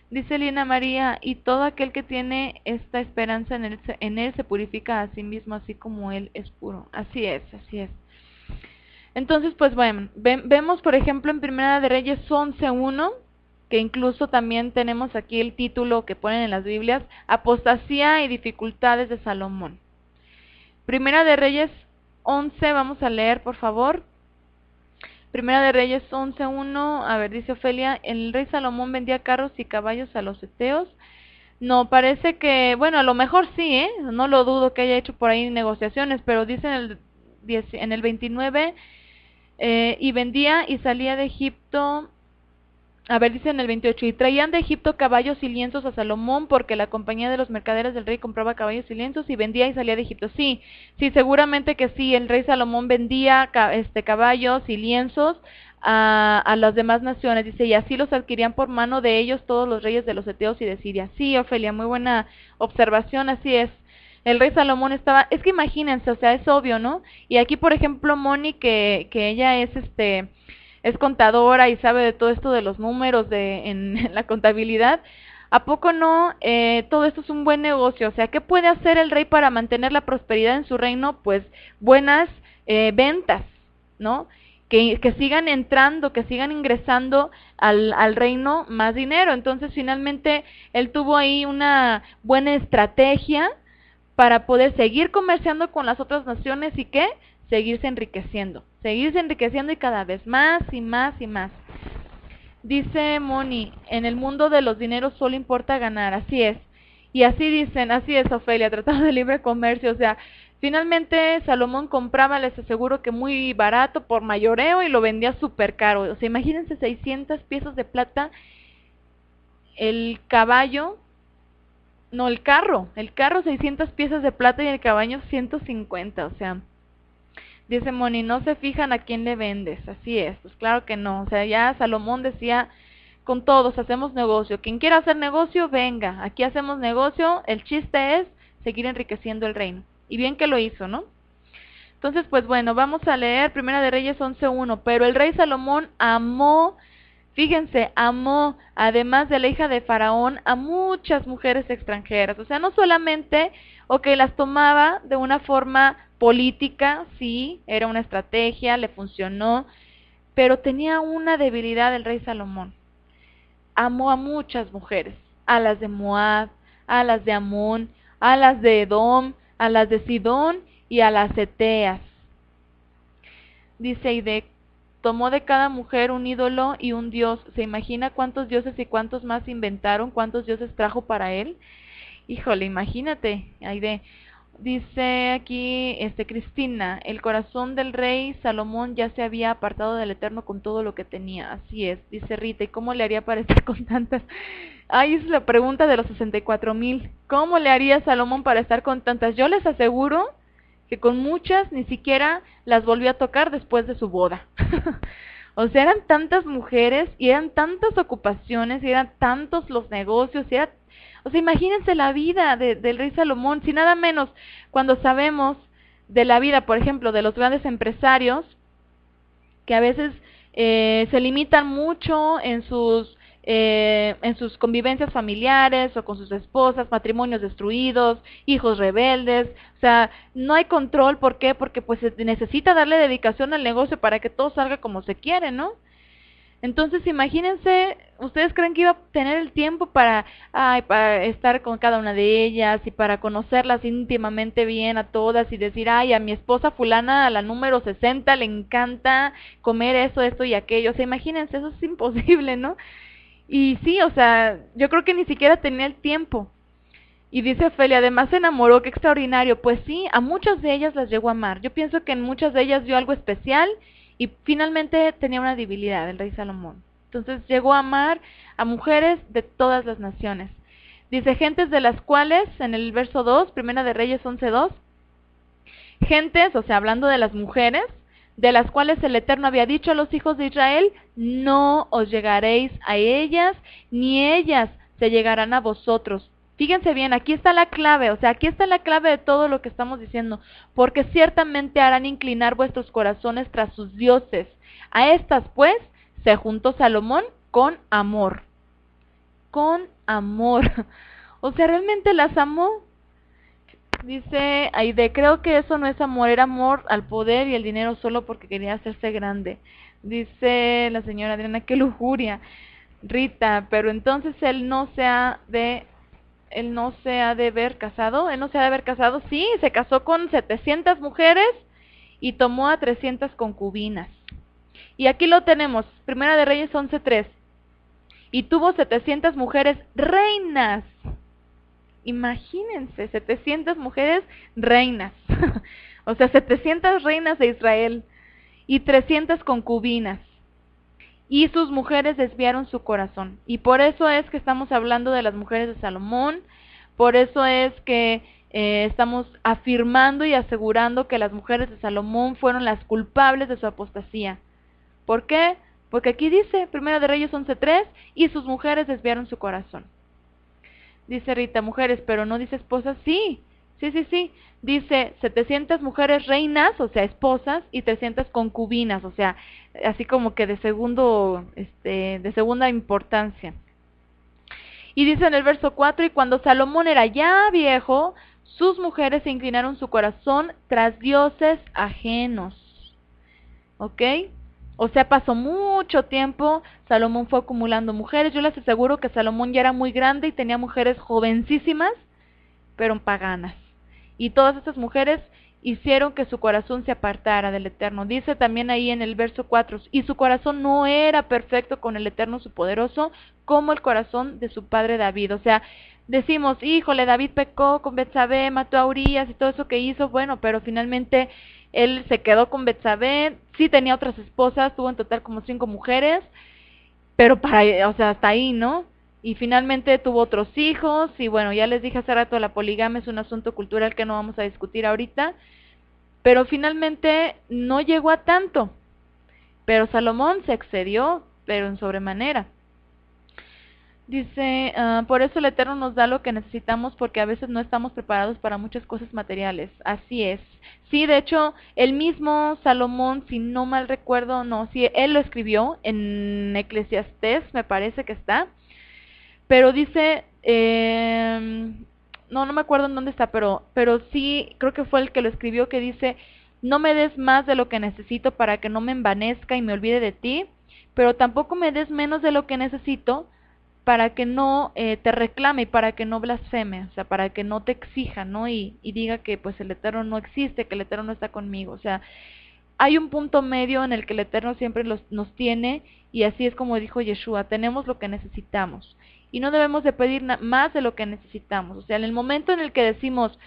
Dice Lina María, y todo aquel que tiene esta esperanza en él se purifica a sí mismo, así como él es puro. Así es, así es. Entonces, pues bueno, vemos por ejemplo en Primera de Reyes 11:1, que incluso también tenemos aquí el título que ponen en las Biblias, Apostasía y dificultades de Salomón. Primera de Reyes 11, vamos a leer por favor. Primera de Reyes 11:1, a ver, dice Ofelia, el rey Salomón vendía carros y caballos a los heteos. No, parece que, bueno, a lo mejor sí, no lo dudo que haya hecho por ahí negociaciones, pero dice en el 29, y vendía y salía de Egipto. A ver, dice en el 28, y traían de Egipto caballos y lienzos a Salomón, porque la compañía de los mercaderes del rey compraba caballos y lienzos, y vendía y salía de Egipto. Sí, seguramente que sí, el rey Salomón vendía caballos y lienzos a las demás naciones, dice, y así los adquirían por mano de ellos todos los reyes de los heteos y de Siria. Sí, Ofelia, muy buena observación, así es. El rey Salomón es que imagínense, o sea, es obvio, ¿no? Y aquí, por ejemplo, Moni, que ella es contadora y sabe de todo esto de los números en la contabilidad, ¿a poco no? Todo esto es un buen negocio. O sea, ¿qué puede hacer el rey para mantener la prosperidad en su reino? Pues buenas ventas, ¿no? Que sigan entrando, que sigan ingresando al reino más dinero. Entonces, finalmente, él tuvo ahí una buena estrategia para poder seguir comerciando con las otras naciones y ¿qué? Seguirse enriqueciendo y cada vez más y más y más. Dice Moni, en el mundo de los dineros solo importa ganar, así es. Y así dicen, así es Ofelia, tratado de libre comercio, o sea, finalmente Salomón compraba, les aseguro que muy barato por mayoreo y lo vendía súper caro. O sea, imagínense 600 piezas de plata, el carro 600 piezas de plata y el caballo 150, o sea, dice Moni, no se fijan a quién le vendes, así es, pues claro que no, o sea, ya Salomón decía, con todos hacemos negocio, quien quiera hacer negocio, venga, aquí hacemos negocio, el chiste es seguir enriqueciendo el reino, y bien que lo hizo, ¿no? Entonces, pues bueno, vamos a leer Primera de Reyes 11:1, pero el rey Salomón amó, fíjense, amó, además de la hija de Faraón, a muchas mujeres extranjeras, o sea, no solamente, las tomaba de una forma política, sí, era una estrategia, le funcionó, pero tenía una debilidad el rey Salomón. Amó a muchas mujeres, a las de Moab, a las de Amón, a las de Edom, a las de Sidón y a las eteas. Dice, tomó de cada mujer un ídolo y un dios. ¿Se imagina cuántos dioses y cuántos más inventaron? ¿Cuántos dioses trajo para él? Híjole, imagínate, Aide. Dice aquí Cristina, el corazón del rey Salomón ya se había apartado del Eterno con todo lo que tenía. Así es, dice Rita, ¿y cómo le haría para estar con tantas? Ay, es la pregunta de los 64,000. ¿Cómo le haría Salomón para estar con tantas? Yo les aseguro que con muchas ni siquiera las volvió a tocar después de su boda. O sea, eran tantas mujeres y eran tantas ocupaciones y eran tantos los negocios y era, o sea, imagínense la vida del rey Salomón, si nada menos cuando sabemos de la vida, por ejemplo, de los grandes empresarios, que a veces se limitan mucho en sus convivencias familiares o con sus esposas, matrimonios destruidos, hijos rebeldes, o sea, no hay control. ¿Por qué? Porque pues se necesita darle dedicación al negocio para que todo salga como se quiere, ¿no? Entonces, imagínense, ¿ustedes creen que iba a tener el tiempo para estar con cada una de ellas y para conocerlas íntimamente bien a todas y decir, ay, a mi esposa fulana, a la número 60, le encanta comer eso, esto y aquello? O sea, imagínense, eso es imposible, ¿no? Y sí, o sea, yo creo que ni siquiera tenía el tiempo. Y dice Ofelia, además se enamoró, qué extraordinario. Pues sí, a muchas de ellas las llegó a amar. Yo pienso que en muchas de ellas vio algo especial y finalmente tenía una debilidad el rey Salomón. Entonces llegó a amar a mujeres de todas las naciones. Dice, gentes de las cuales, en el verso 2, Primera de Reyes 11:2, gentes, o sea, hablando de las mujeres, de las cuales el Eterno había dicho a los hijos de Israel, no os llegaréis a ellas, ni ellas se llegarán a vosotros. Fíjense bien, aquí está la clave, o sea, aquí está la clave de todo lo que estamos diciendo, porque ciertamente harán inclinar vuestros corazones tras sus dioses. A estas, pues, se juntó Salomón con amor. Con amor. O sea, realmente las amó. Dice Aide, creo que eso no es amor, era amor al poder y el dinero solo porque quería hacerse grande. Dice la señora Adriana, qué lujuria. Rita, pero entonces él no se ha de haber casado. Él no se ha de haber casado. Sí, se casó con 700 mujeres y tomó a 300 concubinas. Y aquí lo tenemos, Primera de Reyes 11:3. Y tuvo 700 mujeres reinas. Imagínense, 700 mujeres reinas. O sea, 700 reinas de Israel y 300 concubinas. Y sus mujeres desviaron su corazón. Y por eso es que estamos hablando de las mujeres de Salomón. Por eso es que estamos afirmando y asegurando que las mujeres de Salomón fueron las culpables de su apostasía. ¿Por qué? Porque aquí dice, Primera de Reyes 11:3, y sus mujeres desviaron su corazón. Dice Rita, mujeres, pero no dice esposas. Sí. Dice 700 mujeres reinas, o sea, esposas, y 300 concubinas, o sea, así como que de segunda importancia. Y dice en el verso 4, y cuando Salomón era ya viejo, sus mujeres se inclinaron su corazón tras dioses ajenos. ¿Ok? O sea, pasó mucho tiempo, Salomón fue acumulando mujeres. Yo les aseguro que Salomón ya era muy grande y tenía mujeres jovencísimas, pero paganas. Y todas estas mujeres hicieron que su corazón se apartara del Eterno. Dice también ahí en el verso 4, y su corazón no era perfecto con el Eterno su poderoso, como el corazón de su padre David. O sea, decimos, híjole, David pecó con Betsabé, mató a Urías y todo eso que hizo, bueno, pero finalmente él se quedó con Betsabé, sí tenía otras esposas, tuvo en total como 5 mujeres, pero o sea, hasta ahí, ¿no? Y finalmente tuvo otros hijos, y bueno, ya les dije hace rato, la poligamia es un asunto cultural que no vamos a discutir ahorita, pero finalmente no llegó a tanto. Pero Salomón se excedió, pero en sobremanera. Dice, por eso el Eterno nos da lo que necesitamos, porque a veces no estamos preparados para muchas cosas materiales. Así es. Sí, de hecho, el mismo Salomón, si no mal recuerdo, no, sí, él lo escribió en Eclesiastés, me parece que está, pero dice, no me acuerdo en dónde está, pero sí, creo que fue el que lo escribió, que dice, no me des más de lo que necesito para que no me envanezca y me olvide de ti, pero tampoco me des menos de lo que necesito para que no te reclame y para que no blasfeme, o sea, para que no te exija, ¿no? Y diga que pues el Eterno no existe, que el Eterno no está conmigo. O sea, hay un punto medio en el que el Eterno siempre nos tiene, y así es como dijo Yeshua, tenemos lo que necesitamos. Y no debemos de pedir más de lo que necesitamos. O sea, en el momento en el que decimos,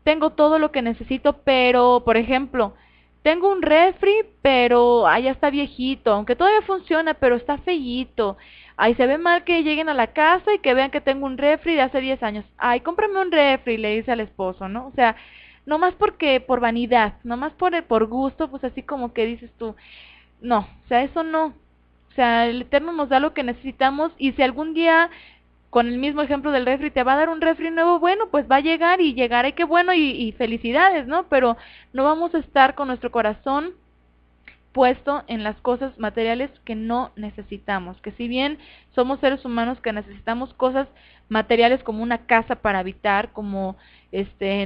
tengo todo lo que necesito, pero, por ejemplo, tengo un refri, pero ya está viejito, aunque todavía funciona, pero está feíto. Ay, se ve mal que lleguen a la casa y que vean que tengo un refri de hace 10 años. Ay, cómprame un refri, le dice al esposo, ¿no? O sea, no más porque, por vanidad, no más por gusto, pues así como que dices tú, no, o sea, eso no. O sea, el Eterno nos da lo que necesitamos, y si algún día, con el mismo ejemplo del refri, te va a dar un refri nuevo, bueno, pues va a llegar y llegará, y qué bueno, y felicidades, ¿no? Pero no vamos a estar con nuestro corazón puesto en las cosas materiales que no necesitamos, que si bien somos seres humanos que necesitamos cosas materiales como una casa para habitar, como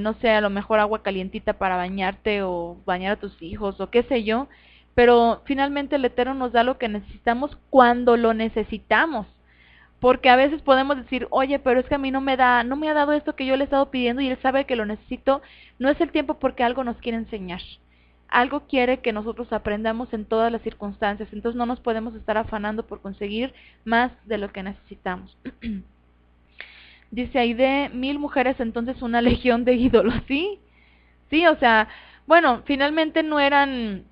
no sé, a lo mejor agua calientita para bañarte o bañar a tus hijos o qué sé yo, pero finalmente el Eterno nos da lo que necesitamos cuando lo necesitamos. Porque a veces podemos decir, oye, pero es que a mí no me ha dado esto que yo le he estado pidiendo y él sabe que lo necesito. No es el tiempo, porque algo nos quiere enseñar. Algo quiere que nosotros aprendamos en todas las circunstancias. Entonces no nos podemos estar afanando por conseguir más de lo que necesitamos. Dice ahí, de 1000 mujeres, entonces una legión de ídolos, ¿sí? Sí, o sea, bueno, finalmente no eran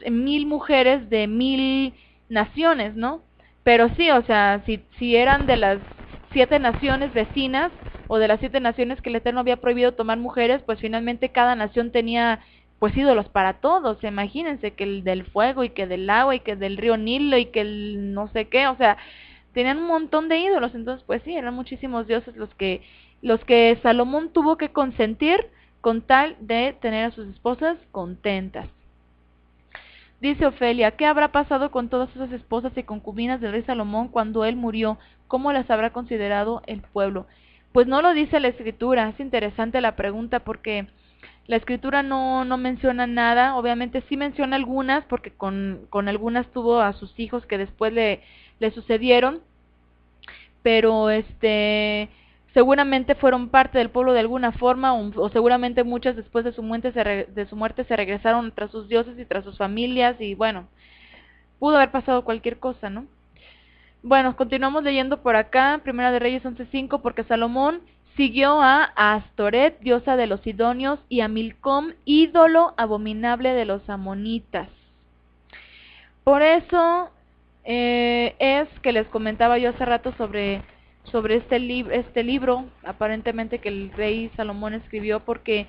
1000 mujeres de 1000 naciones, ¿no? Pero sí, o sea, si eran de las 7 naciones vecinas, o de las 7 naciones que el Eterno había prohibido tomar mujeres, pues finalmente cada nación tenía pues ídolos para todos. Imagínense que el del fuego, y que del agua, y que del río Nilo, y que el no sé qué, o sea, tenían un montón de ídolos. Entonces pues sí, eran muchísimos dioses los que Salomón tuvo que consentir con tal de tener a sus esposas contentas. Dice Ofelia, ¿qué habrá pasado con todas esas esposas y concubinas del rey Salomón cuando él murió? ¿Cómo las habrá considerado el pueblo? Pues no lo dice la escritura. Es interesante la pregunta, porque la escritura no menciona nada. Obviamente sí menciona algunas, porque con algunas tuvo a sus hijos que después le sucedieron, pero seguramente fueron parte del pueblo de alguna forma, o seguramente muchas después de su muerte se regresaron tras sus dioses y tras sus familias, y bueno, pudo haber pasado cualquier cosa, ¿no? Bueno, continuamos leyendo por acá, Primera de Reyes 11:5, porque Salomón siguió a Astoret, diosa de los sidonios, y a Milcom, ídolo abominable de los amonitas. Por eso es que les comentaba yo hace rato sobre este libro, aparentemente, que el rey Salomón escribió, porque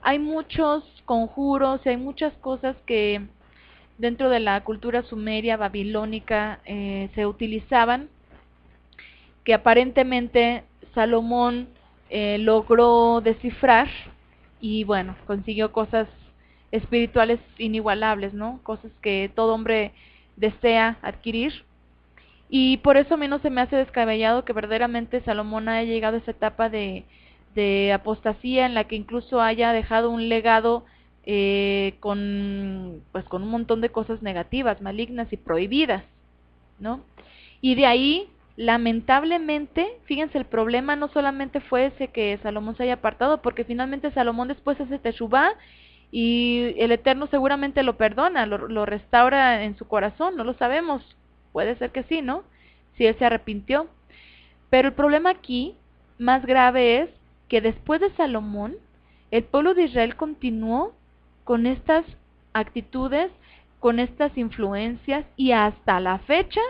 hay muchos conjuros y hay muchas cosas que dentro de la cultura sumeria, babilónica, se utilizaban, que aparentemente Salomón logró descifrar, y bueno, consiguió cosas espirituales inigualables, ¿no? Cosas que todo hombre desea adquirir. Y por eso a mí no se me hace descabellado que verdaderamente Salomón haya llegado a esa etapa de apostasía, en la que incluso haya dejado un legado con un montón de cosas negativas, malignas y prohibidas, ¿no? Y de ahí, lamentablemente, fíjense, el problema no solamente fue ese, que Salomón se haya apartado, porque finalmente Salomón después hace teshuvá, y el Eterno seguramente lo perdona, lo restaura en su corazón, no lo sabemos, puede ser que sí, ¿no? Si él se arrepintió. Pero el problema aquí, más grave, es que después de Salomón, el pueblo de Israel continuó con estas actitudes, con estas influencias, y hasta la fecha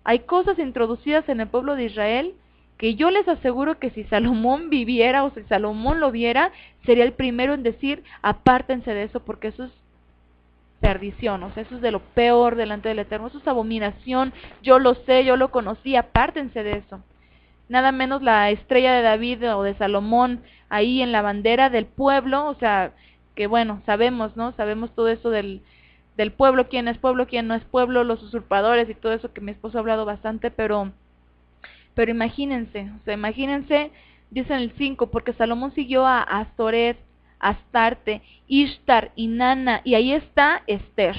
hay cosas introducidas en el pueblo de Israel que yo les aseguro que si Salomón viviera, o si Salomón lo viera, sería el primero en decir, apártense de eso, porque eso es perdición, o sea, eso es de lo peor delante del Eterno, eso es abominación, yo lo sé, yo lo conocí, apártense de eso. Nada menos la estrella de David o de Salomón ahí en la bandera del pueblo, o sea, que bueno, sabemos, ¿no? Sabemos todo eso del pueblo, quién es pueblo, quién no es pueblo, los usurpadores y todo eso, que mi esposo ha hablado bastante, pero imagínense, o sea, imagínense, dice en el 5, porque Salomón siguió a Astoret, Astarte, Ishtar, Inanna, y ahí está Esther.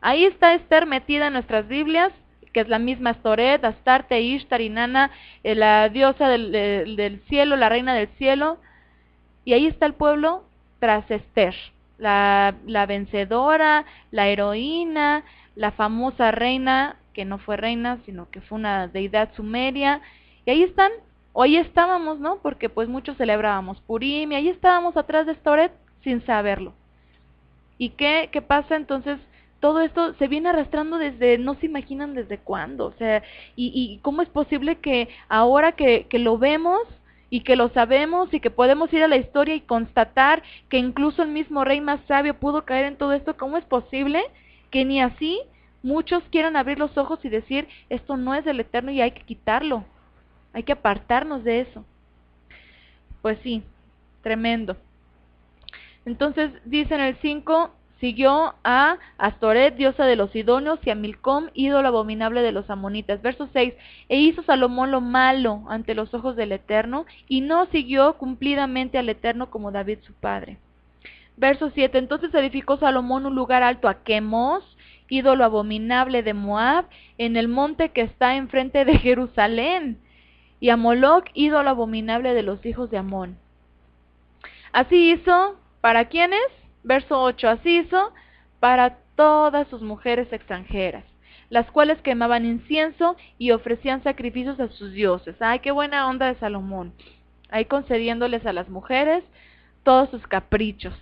Ahí está Esther metida en nuestras Biblias, que es la misma Astoret, Astarte, Ishtar, Inanna, la diosa del cielo, la reina del cielo, y ahí está el pueblo tras Esther, la vencedora, la heroína, la famosa reina, que no fue reina, sino que fue una deidad sumeria, y ahí están, o ahí estábamos, ¿no? Porque pues muchos celebrábamos Purim, y ahí estábamos atrás de Astoret sin saberlo. ¿Y qué pasa entonces? Todo esto se viene arrastrando desde, no se imaginan desde cuándo, o sea, y cómo es posible que ahora que lo vemos, y que lo sabemos y que podemos ir a la historia y constatar que incluso el mismo rey más sabio pudo caer en todo esto. ¿Cómo es posible que ni así muchos quieran abrir los ojos y decir, esto no es del Eterno y hay que quitarlo, hay que apartarnos de eso? Pues sí, tremendo. Entonces dice en el 5, siguió a Astoret, diosa de los Sidonios, y a Milcom, ídolo abominable de los amonitas. Verso 6, e hizo Salomón lo malo ante los ojos del Eterno, y no siguió cumplidamente al Eterno como David su padre. Verso 7, entonces edificó Salomón un lugar alto a Quemos, ídolo abominable de Moab, en el monte que está enfrente de Jerusalén, y a Moloc, ídolo abominable de los hijos de Amón. Así hizo, ¿para quiénes? Verso 8, así hizo para todas sus mujeres extranjeras, las cuales quemaban incienso y ofrecían sacrificios a sus dioses. ¡Ay, qué buena onda de Salomón! Ahí concediéndoles a las mujeres todos sus caprichos.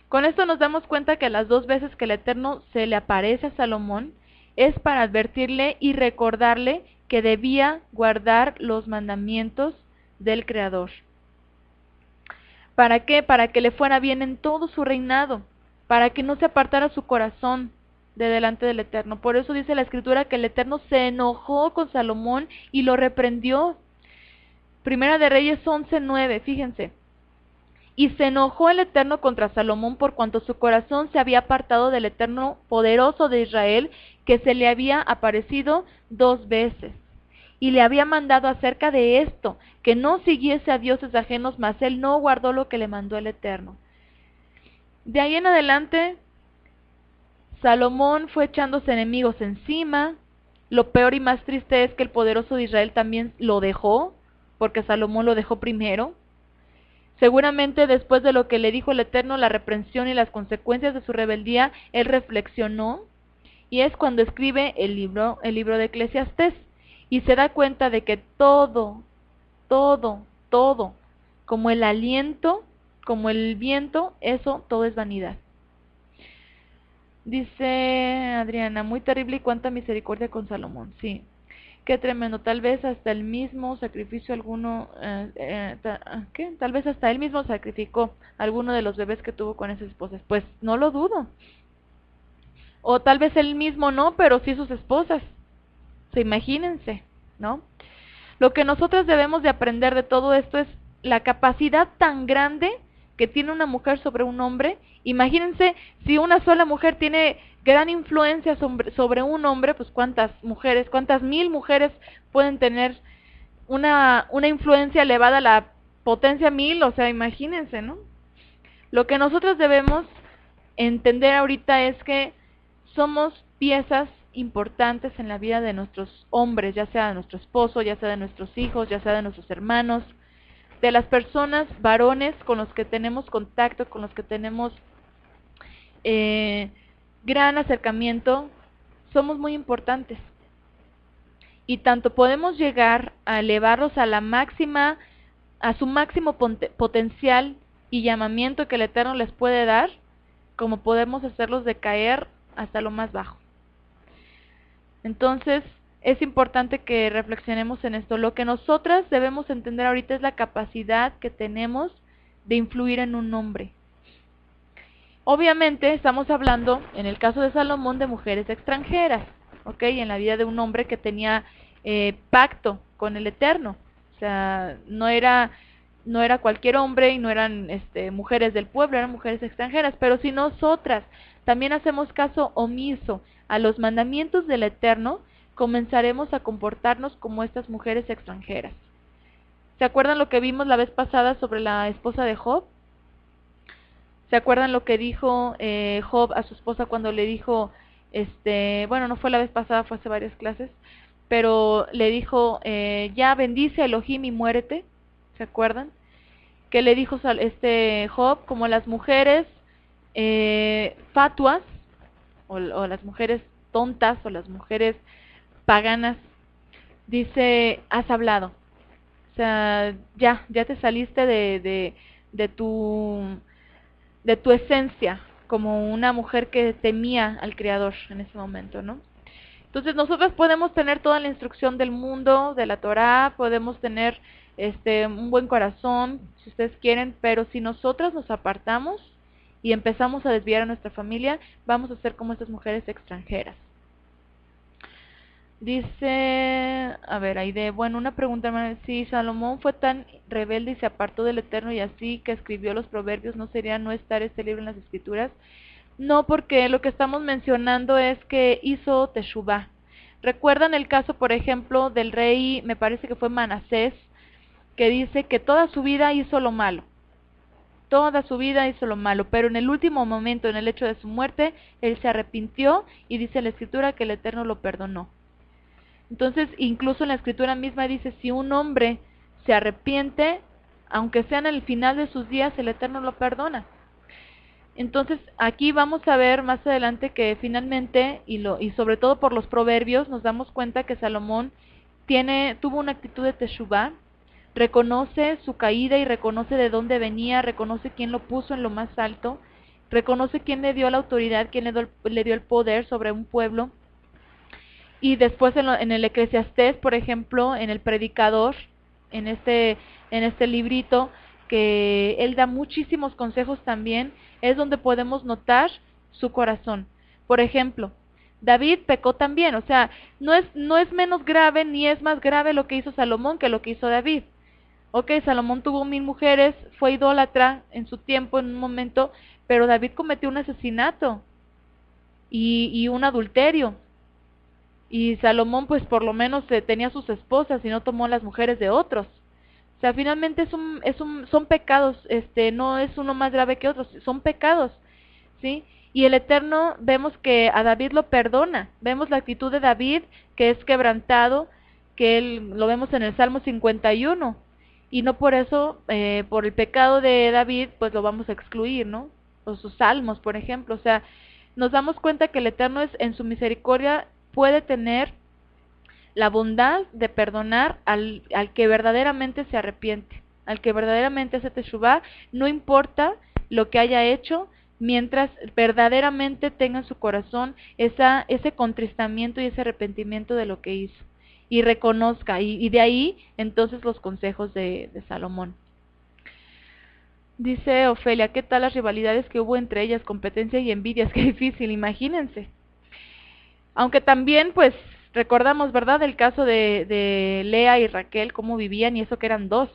Con esto nos damos cuenta que las 2 veces que el Eterno se le aparece a Salomón es para advertirle y recordarle que debía guardar los mandamientos del Creador. ¿Para qué? Para que le fuera bien en todo su reinado, para que no se apartara su corazón de delante del Eterno. Por eso dice la Escritura que el Eterno se enojó con Salomón y lo reprendió. Primera de Reyes 11:9, fíjense. Y se enojó el Eterno contra Salomón por cuanto su corazón se había apartado del Eterno poderoso de Israel, que se le había aparecido 2 veces. Y le había mandado acerca de esto, que no siguiese a dioses ajenos, mas él no guardó lo que le mandó el Eterno. De ahí en adelante, Salomón fue echándose enemigos encima. Lo peor y más triste es que el poderoso de Israel también lo dejó, porque Salomón lo dejó primero. Seguramente después de lo que le dijo el Eterno, la reprensión y las consecuencias de su rebeldía, él reflexionó, y es cuando escribe el libro de Eclesiastés, y se da cuenta de que todo, como el aliento, como el viento, eso todo es vanidad. Dice Adriana, muy terrible y cuánta misericordia con Salomón. Sí, qué tremendo. Tal vez hasta el mismo sacrificio alguno, ¿qué? Tal vez hasta él mismo sacrificó alguno de los bebés que tuvo con esas esposas. Pues no lo dudo. O tal vez él mismo no, pero sí sus esposas. Se imagínense, ¿no? Lo que nosotros debemos de aprender de todo esto es la capacidad tan grande que tiene una mujer sobre un hombre. Imagínense, si una sola mujer tiene gran influencia sobre un hombre, pues cuántas mujeres, cuántas mil mujeres pueden tener una influencia elevada a la potencia 1000, o sea, imagínense, ¿no? Lo que nosotros debemos entender ahorita es que somos piezas importantes en la vida de nuestros hombres, ya sea de nuestro esposo, ya sea de nuestros hijos, ya sea de nuestros hermanos, de las personas, varones con los que tenemos contacto, con los que tenemos gran acercamiento. Somos muy importantes. Y tanto podemos llegar a elevarlos a la máxima, a su máximo potencial y llamamiento que el Eterno les puede dar, como podemos hacerlos decaer hasta lo más bajo. Entonces, es importante que reflexionemos en esto. Lo que nosotras debemos entender ahorita es la capacidad que tenemos de influir en un hombre. Obviamente, estamos hablando, en el caso de Salomón, de mujeres extranjeras, ¿ok? En la vida de un hombre que tenía pacto con el Eterno. O sea, no era cualquier hombre y no eran mujeres del pueblo, eran mujeres extranjeras. Pero si nosotras también hacemos caso omiso a los mandamientos del Eterno, comenzaremos a comportarnos como estas mujeres extranjeras. ¿Se acuerdan lo que vimos la vez pasada sobre la esposa de Job? ¿Se acuerdan lo que dijo Job a su esposa cuando le dijo, bueno, no fue la vez pasada, fue hace varias clases, pero le dijo, ya bendice a Elohim y muérete? ¿Se acuerdan? Que le dijo Job, como las mujeres fatuas, o las mujeres tontas, o las mujeres paganas, dice, has hablado. O sea, ya te saliste de tu esencia, como una mujer que temía al Creador en ese momento, ¿no? Entonces nosotros podemos tener toda la instrucción del mundo, de la Torá, podemos tener un buen corazón, si ustedes quieren, pero si nosotras nos apartamos y empezamos a desviar a nuestra familia, vamos a ser como estas mujeres extranjeras. Dice, a ver, Aide, bueno, una pregunta, si Salomón fue tan rebelde y se apartó del Eterno y así que escribió los proverbios, ¿no sería no estar este libro en las escrituras? No, porque lo que estamos mencionando es que hizo Teshuvah. ¿Recuerdan el caso, por ejemplo, del rey, me parece que fue Manasés, que dice que toda su vida hizo lo malo? Toda su vida hizo lo malo, pero en el último momento, en el hecho de su muerte, él se arrepintió y dice la Escritura que el Eterno lo perdonó. Entonces, incluso en la Escritura misma dice, si un hombre se arrepiente, aunque sea en el final de sus días, el Eterno lo perdona. Entonces, aquí vamos a ver más adelante que finalmente, y sobre todo por los proverbios, nos damos cuenta que Salomón tuvo una actitud de teshuvah, reconoce su caída y reconoce de dónde venía, reconoce quién lo puso en lo más alto, reconoce quién le dio la autoridad, quién le dio el poder sobre un pueblo. Y después en el Eclesiastés, por ejemplo, en el Predicador, en este librito, que él da muchísimos consejos también, es donde podemos notar su corazón. Por ejemplo, David pecó también, o sea, no es menos grave ni es más grave lo que hizo Salomón que lo que hizo David. Ok, Salomón tuvo 1000 mujeres, fue idólatra en su tiempo, en un momento, pero David cometió un asesinato y un adulterio. Y Salomón pues por lo menos tenía sus esposas y no tomó las mujeres de otros. O sea, finalmente son pecados, no es uno más grave que otros, son pecados, ¿sí? Y el Eterno vemos que a David lo perdona, vemos la actitud de David que es quebrantado, que él lo vemos en el Salmo 51, y no por eso, por el pecado de David, pues lo vamos a excluir, ¿no? O sus salmos, por ejemplo, o sea, nos damos cuenta que el Eterno en su misericordia puede tener la bondad de perdonar al que verdaderamente se arrepiente, al que verdaderamente hace teshuvah, no importa lo que haya hecho, mientras verdaderamente tenga en su corazón ese contristamiento y ese arrepentimiento de lo que hizo, y reconozca, y de ahí entonces los consejos de Salomón. Dice Ofelia, ¿qué tal las rivalidades que hubo entre ellas, competencia y envidias? Qué difícil, imagínense. Aunque también, pues, recordamos, ¿verdad?, el caso de Lea y Raquel, cómo vivían, y eso que eran 2.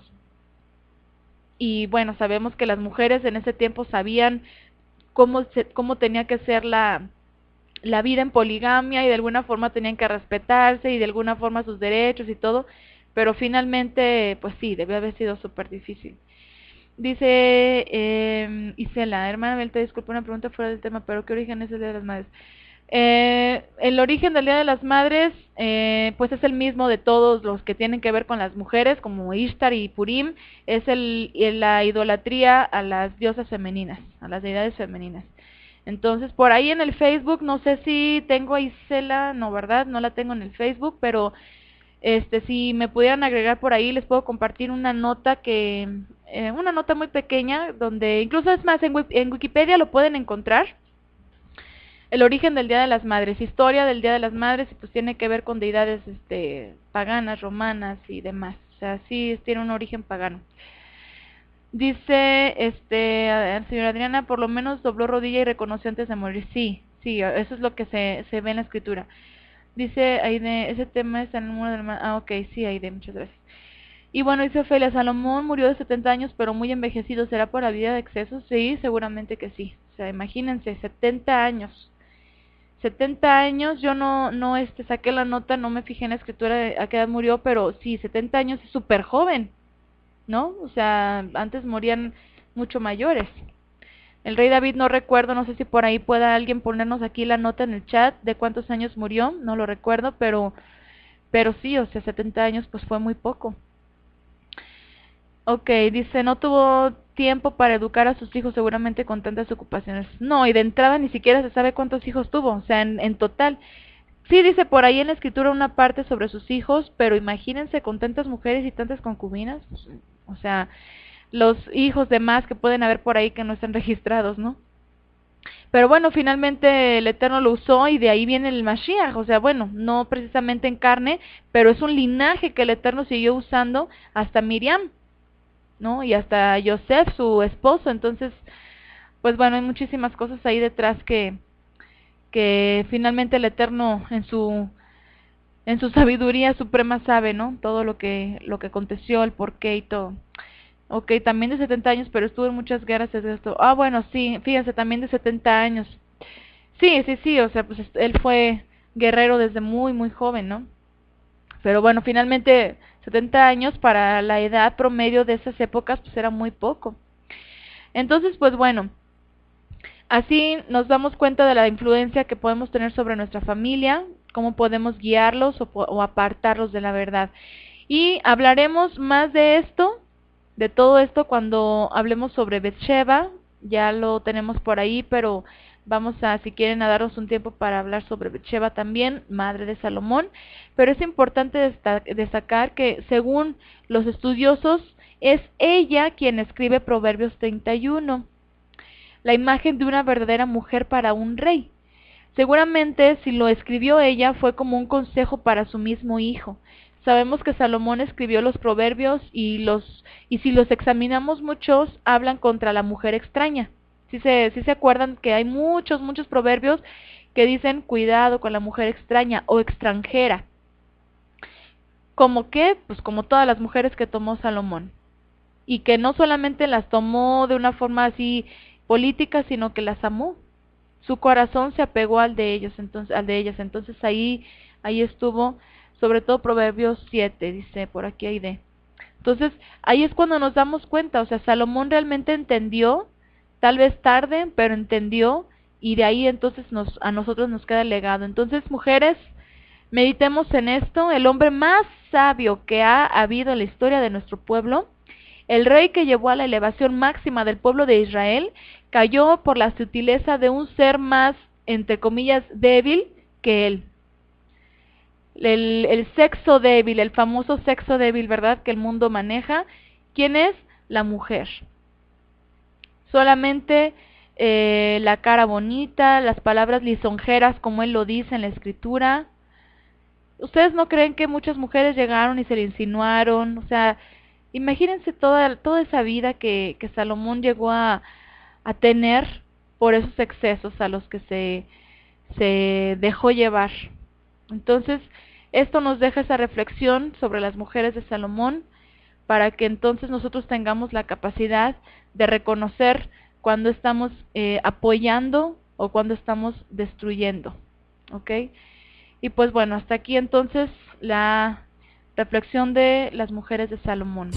Y bueno, sabemos que las mujeres en ese tiempo sabían cómo tenía que ser la vida en poligamia, y de alguna forma tenían que respetarse, y de alguna forma sus derechos y todo, pero finalmente, pues sí, debió haber sido súper difícil. Dice Isela, hermana Belta, disculpa una pregunta fuera del tema, pero ¿qué origen es el Día de las Madres? El origen del Día de las Madres, pues es el mismo de todos los que tienen que ver con las mujeres, como Ishtar y Purim, es la idolatría a las diosas femeninas, a las deidades femeninas. Entonces, por ahí en el Facebook, no sé si tengo a Isela, no, ¿verdad? No la tengo en el Facebook, pero si me pudieran agregar por ahí, les puedo compartir una nota una nota muy pequeña, donde incluso es más, en Wikipedia lo pueden encontrar. El origen del Día de las Madres, historia del Día de las Madres, y pues tiene que ver con deidades paganas, romanas y demás. O sea, sí tiene un origen pagano. Dice, señora Adriana, por lo menos dobló rodilla y reconoció antes de morir. Sí, eso es lo que se ve en la escritura. Dice Aide, ese tema está en el número del... ok, sí, Aide, muchas gracias. Y bueno, dice Ofelia, Salomón murió de 70 años, pero muy envejecido. ¿Será por la vida de excesos? Sí, seguramente que sí. O sea, imagínense, 70 años. 70 años, yo no saqué la nota, no me fijé en la escritura de a qué edad murió, pero sí, 70 años es súper joven, ¿no? O sea, antes morían mucho mayores. El rey David no recuerdo, no sé si por ahí pueda alguien ponernos aquí la nota en el chat de cuántos años murió, no lo recuerdo, pero sí, o sea, 70 años pues fue muy poco. Ok, dice, no tuvo tiempo para educar a sus hijos seguramente con tantas ocupaciones. No, y de entrada ni siquiera se sabe cuántos hijos tuvo, o sea, en total. Sí dice por ahí en la escritura una parte sobre sus hijos, pero imagínense con tantas mujeres y tantas concubinas, o sea, los hijos de más que pueden haber por ahí que no están registrados, ¿no? Pero bueno, finalmente el Eterno lo usó y de ahí viene el Mashiach, o sea, bueno, no precisamente en carne, pero es un linaje que el Eterno siguió usando hasta Miriam, ¿no? Y hasta Yosef, su esposo. Entonces, pues bueno, hay muchísimas cosas ahí detrás que finalmente el Eterno en su sabiduría suprema sabe, ¿no? Todo lo que aconteció, el porqué y todo. Ok, también de 70 años, pero estuvo en muchas guerras desde esto. Ah, bueno, sí, fíjense, también de 70 años. Sí, sí, sí, o sea, pues él fue guerrero desde muy, muy joven, ¿no? Pero bueno, finalmente 70 años para la edad promedio de esas épocas, pues era muy poco. Entonces, pues bueno, así nos damos cuenta de la influencia que podemos tener sobre nuestra familia, cómo podemos guiarlos o apartarlos de la verdad. Y hablaremos más de esto, de todo esto, cuando hablemos sobre Betsheba. Ya lo tenemos por ahí, pero vamos a, si quieren, a darnos un tiempo para hablar sobre Betsheba también, madre de Salomón. Pero es importante destacar que, según los estudiosos, es ella quien escribe Proverbios 31, la imagen de una verdadera mujer para un rey. Seguramente si lo escribió ella fue como un consejo para su mismo hijo. Sabemos que Salomón escribió los proverbios y si los examinamos muchos hablan contra la mujer extraña. Si se acuerdan que hay muchos proverbios que dicen cuidado con la mujer extraña o extranjera. ¿Como qué? Pues como todas las mujeres que tomó Salomón. Y que no solamente las tomó de una forma así política, sino que las amó. Su corazón se apegó al de ellas, entonces ahí estuvo, sobre todo Proverbios 7, dice por aquí hay de. Entonces, ahí es cuando nos damos cuenta, o sea, Salomón realmente entendió, tal vez tarde, pero entendió, y de ahí entonces a nosotros nos queda el legado. Entonces, mujeres, meditemos en esto, el hombre más sabio que ha habido en la historia de nuestro pueblo, el rey que llevó a la elevación máxima del pueblo de Israel, cayó por la sutileza de un ser más, entre comillas, débil que él. El sexo débil, el famoso sexo débil, ¿verdad? Que el mundo maneja. ¿Quién es? La mujer. Solamente la cara bonita, las palabras lisonjeras, como él lo dice en la escritura. ¿Ustedes no creen que muchas mujeres llegaron y se le insinuaron? O sea, imagínense toda esa vida que Salomón llegó a tener por esos excesos a los que se dejó llevar. Entonces, esto nos deja esa reflexión sobre las mujeres de Salomón para que entonces nosotros tengamos la capacidad de reconocer cuando estamos apoyando o cuando estamos destruyendo. ¿Ok? Y pues bueno, hasta aquí entonces la reflexión de las mujeres de Salomón.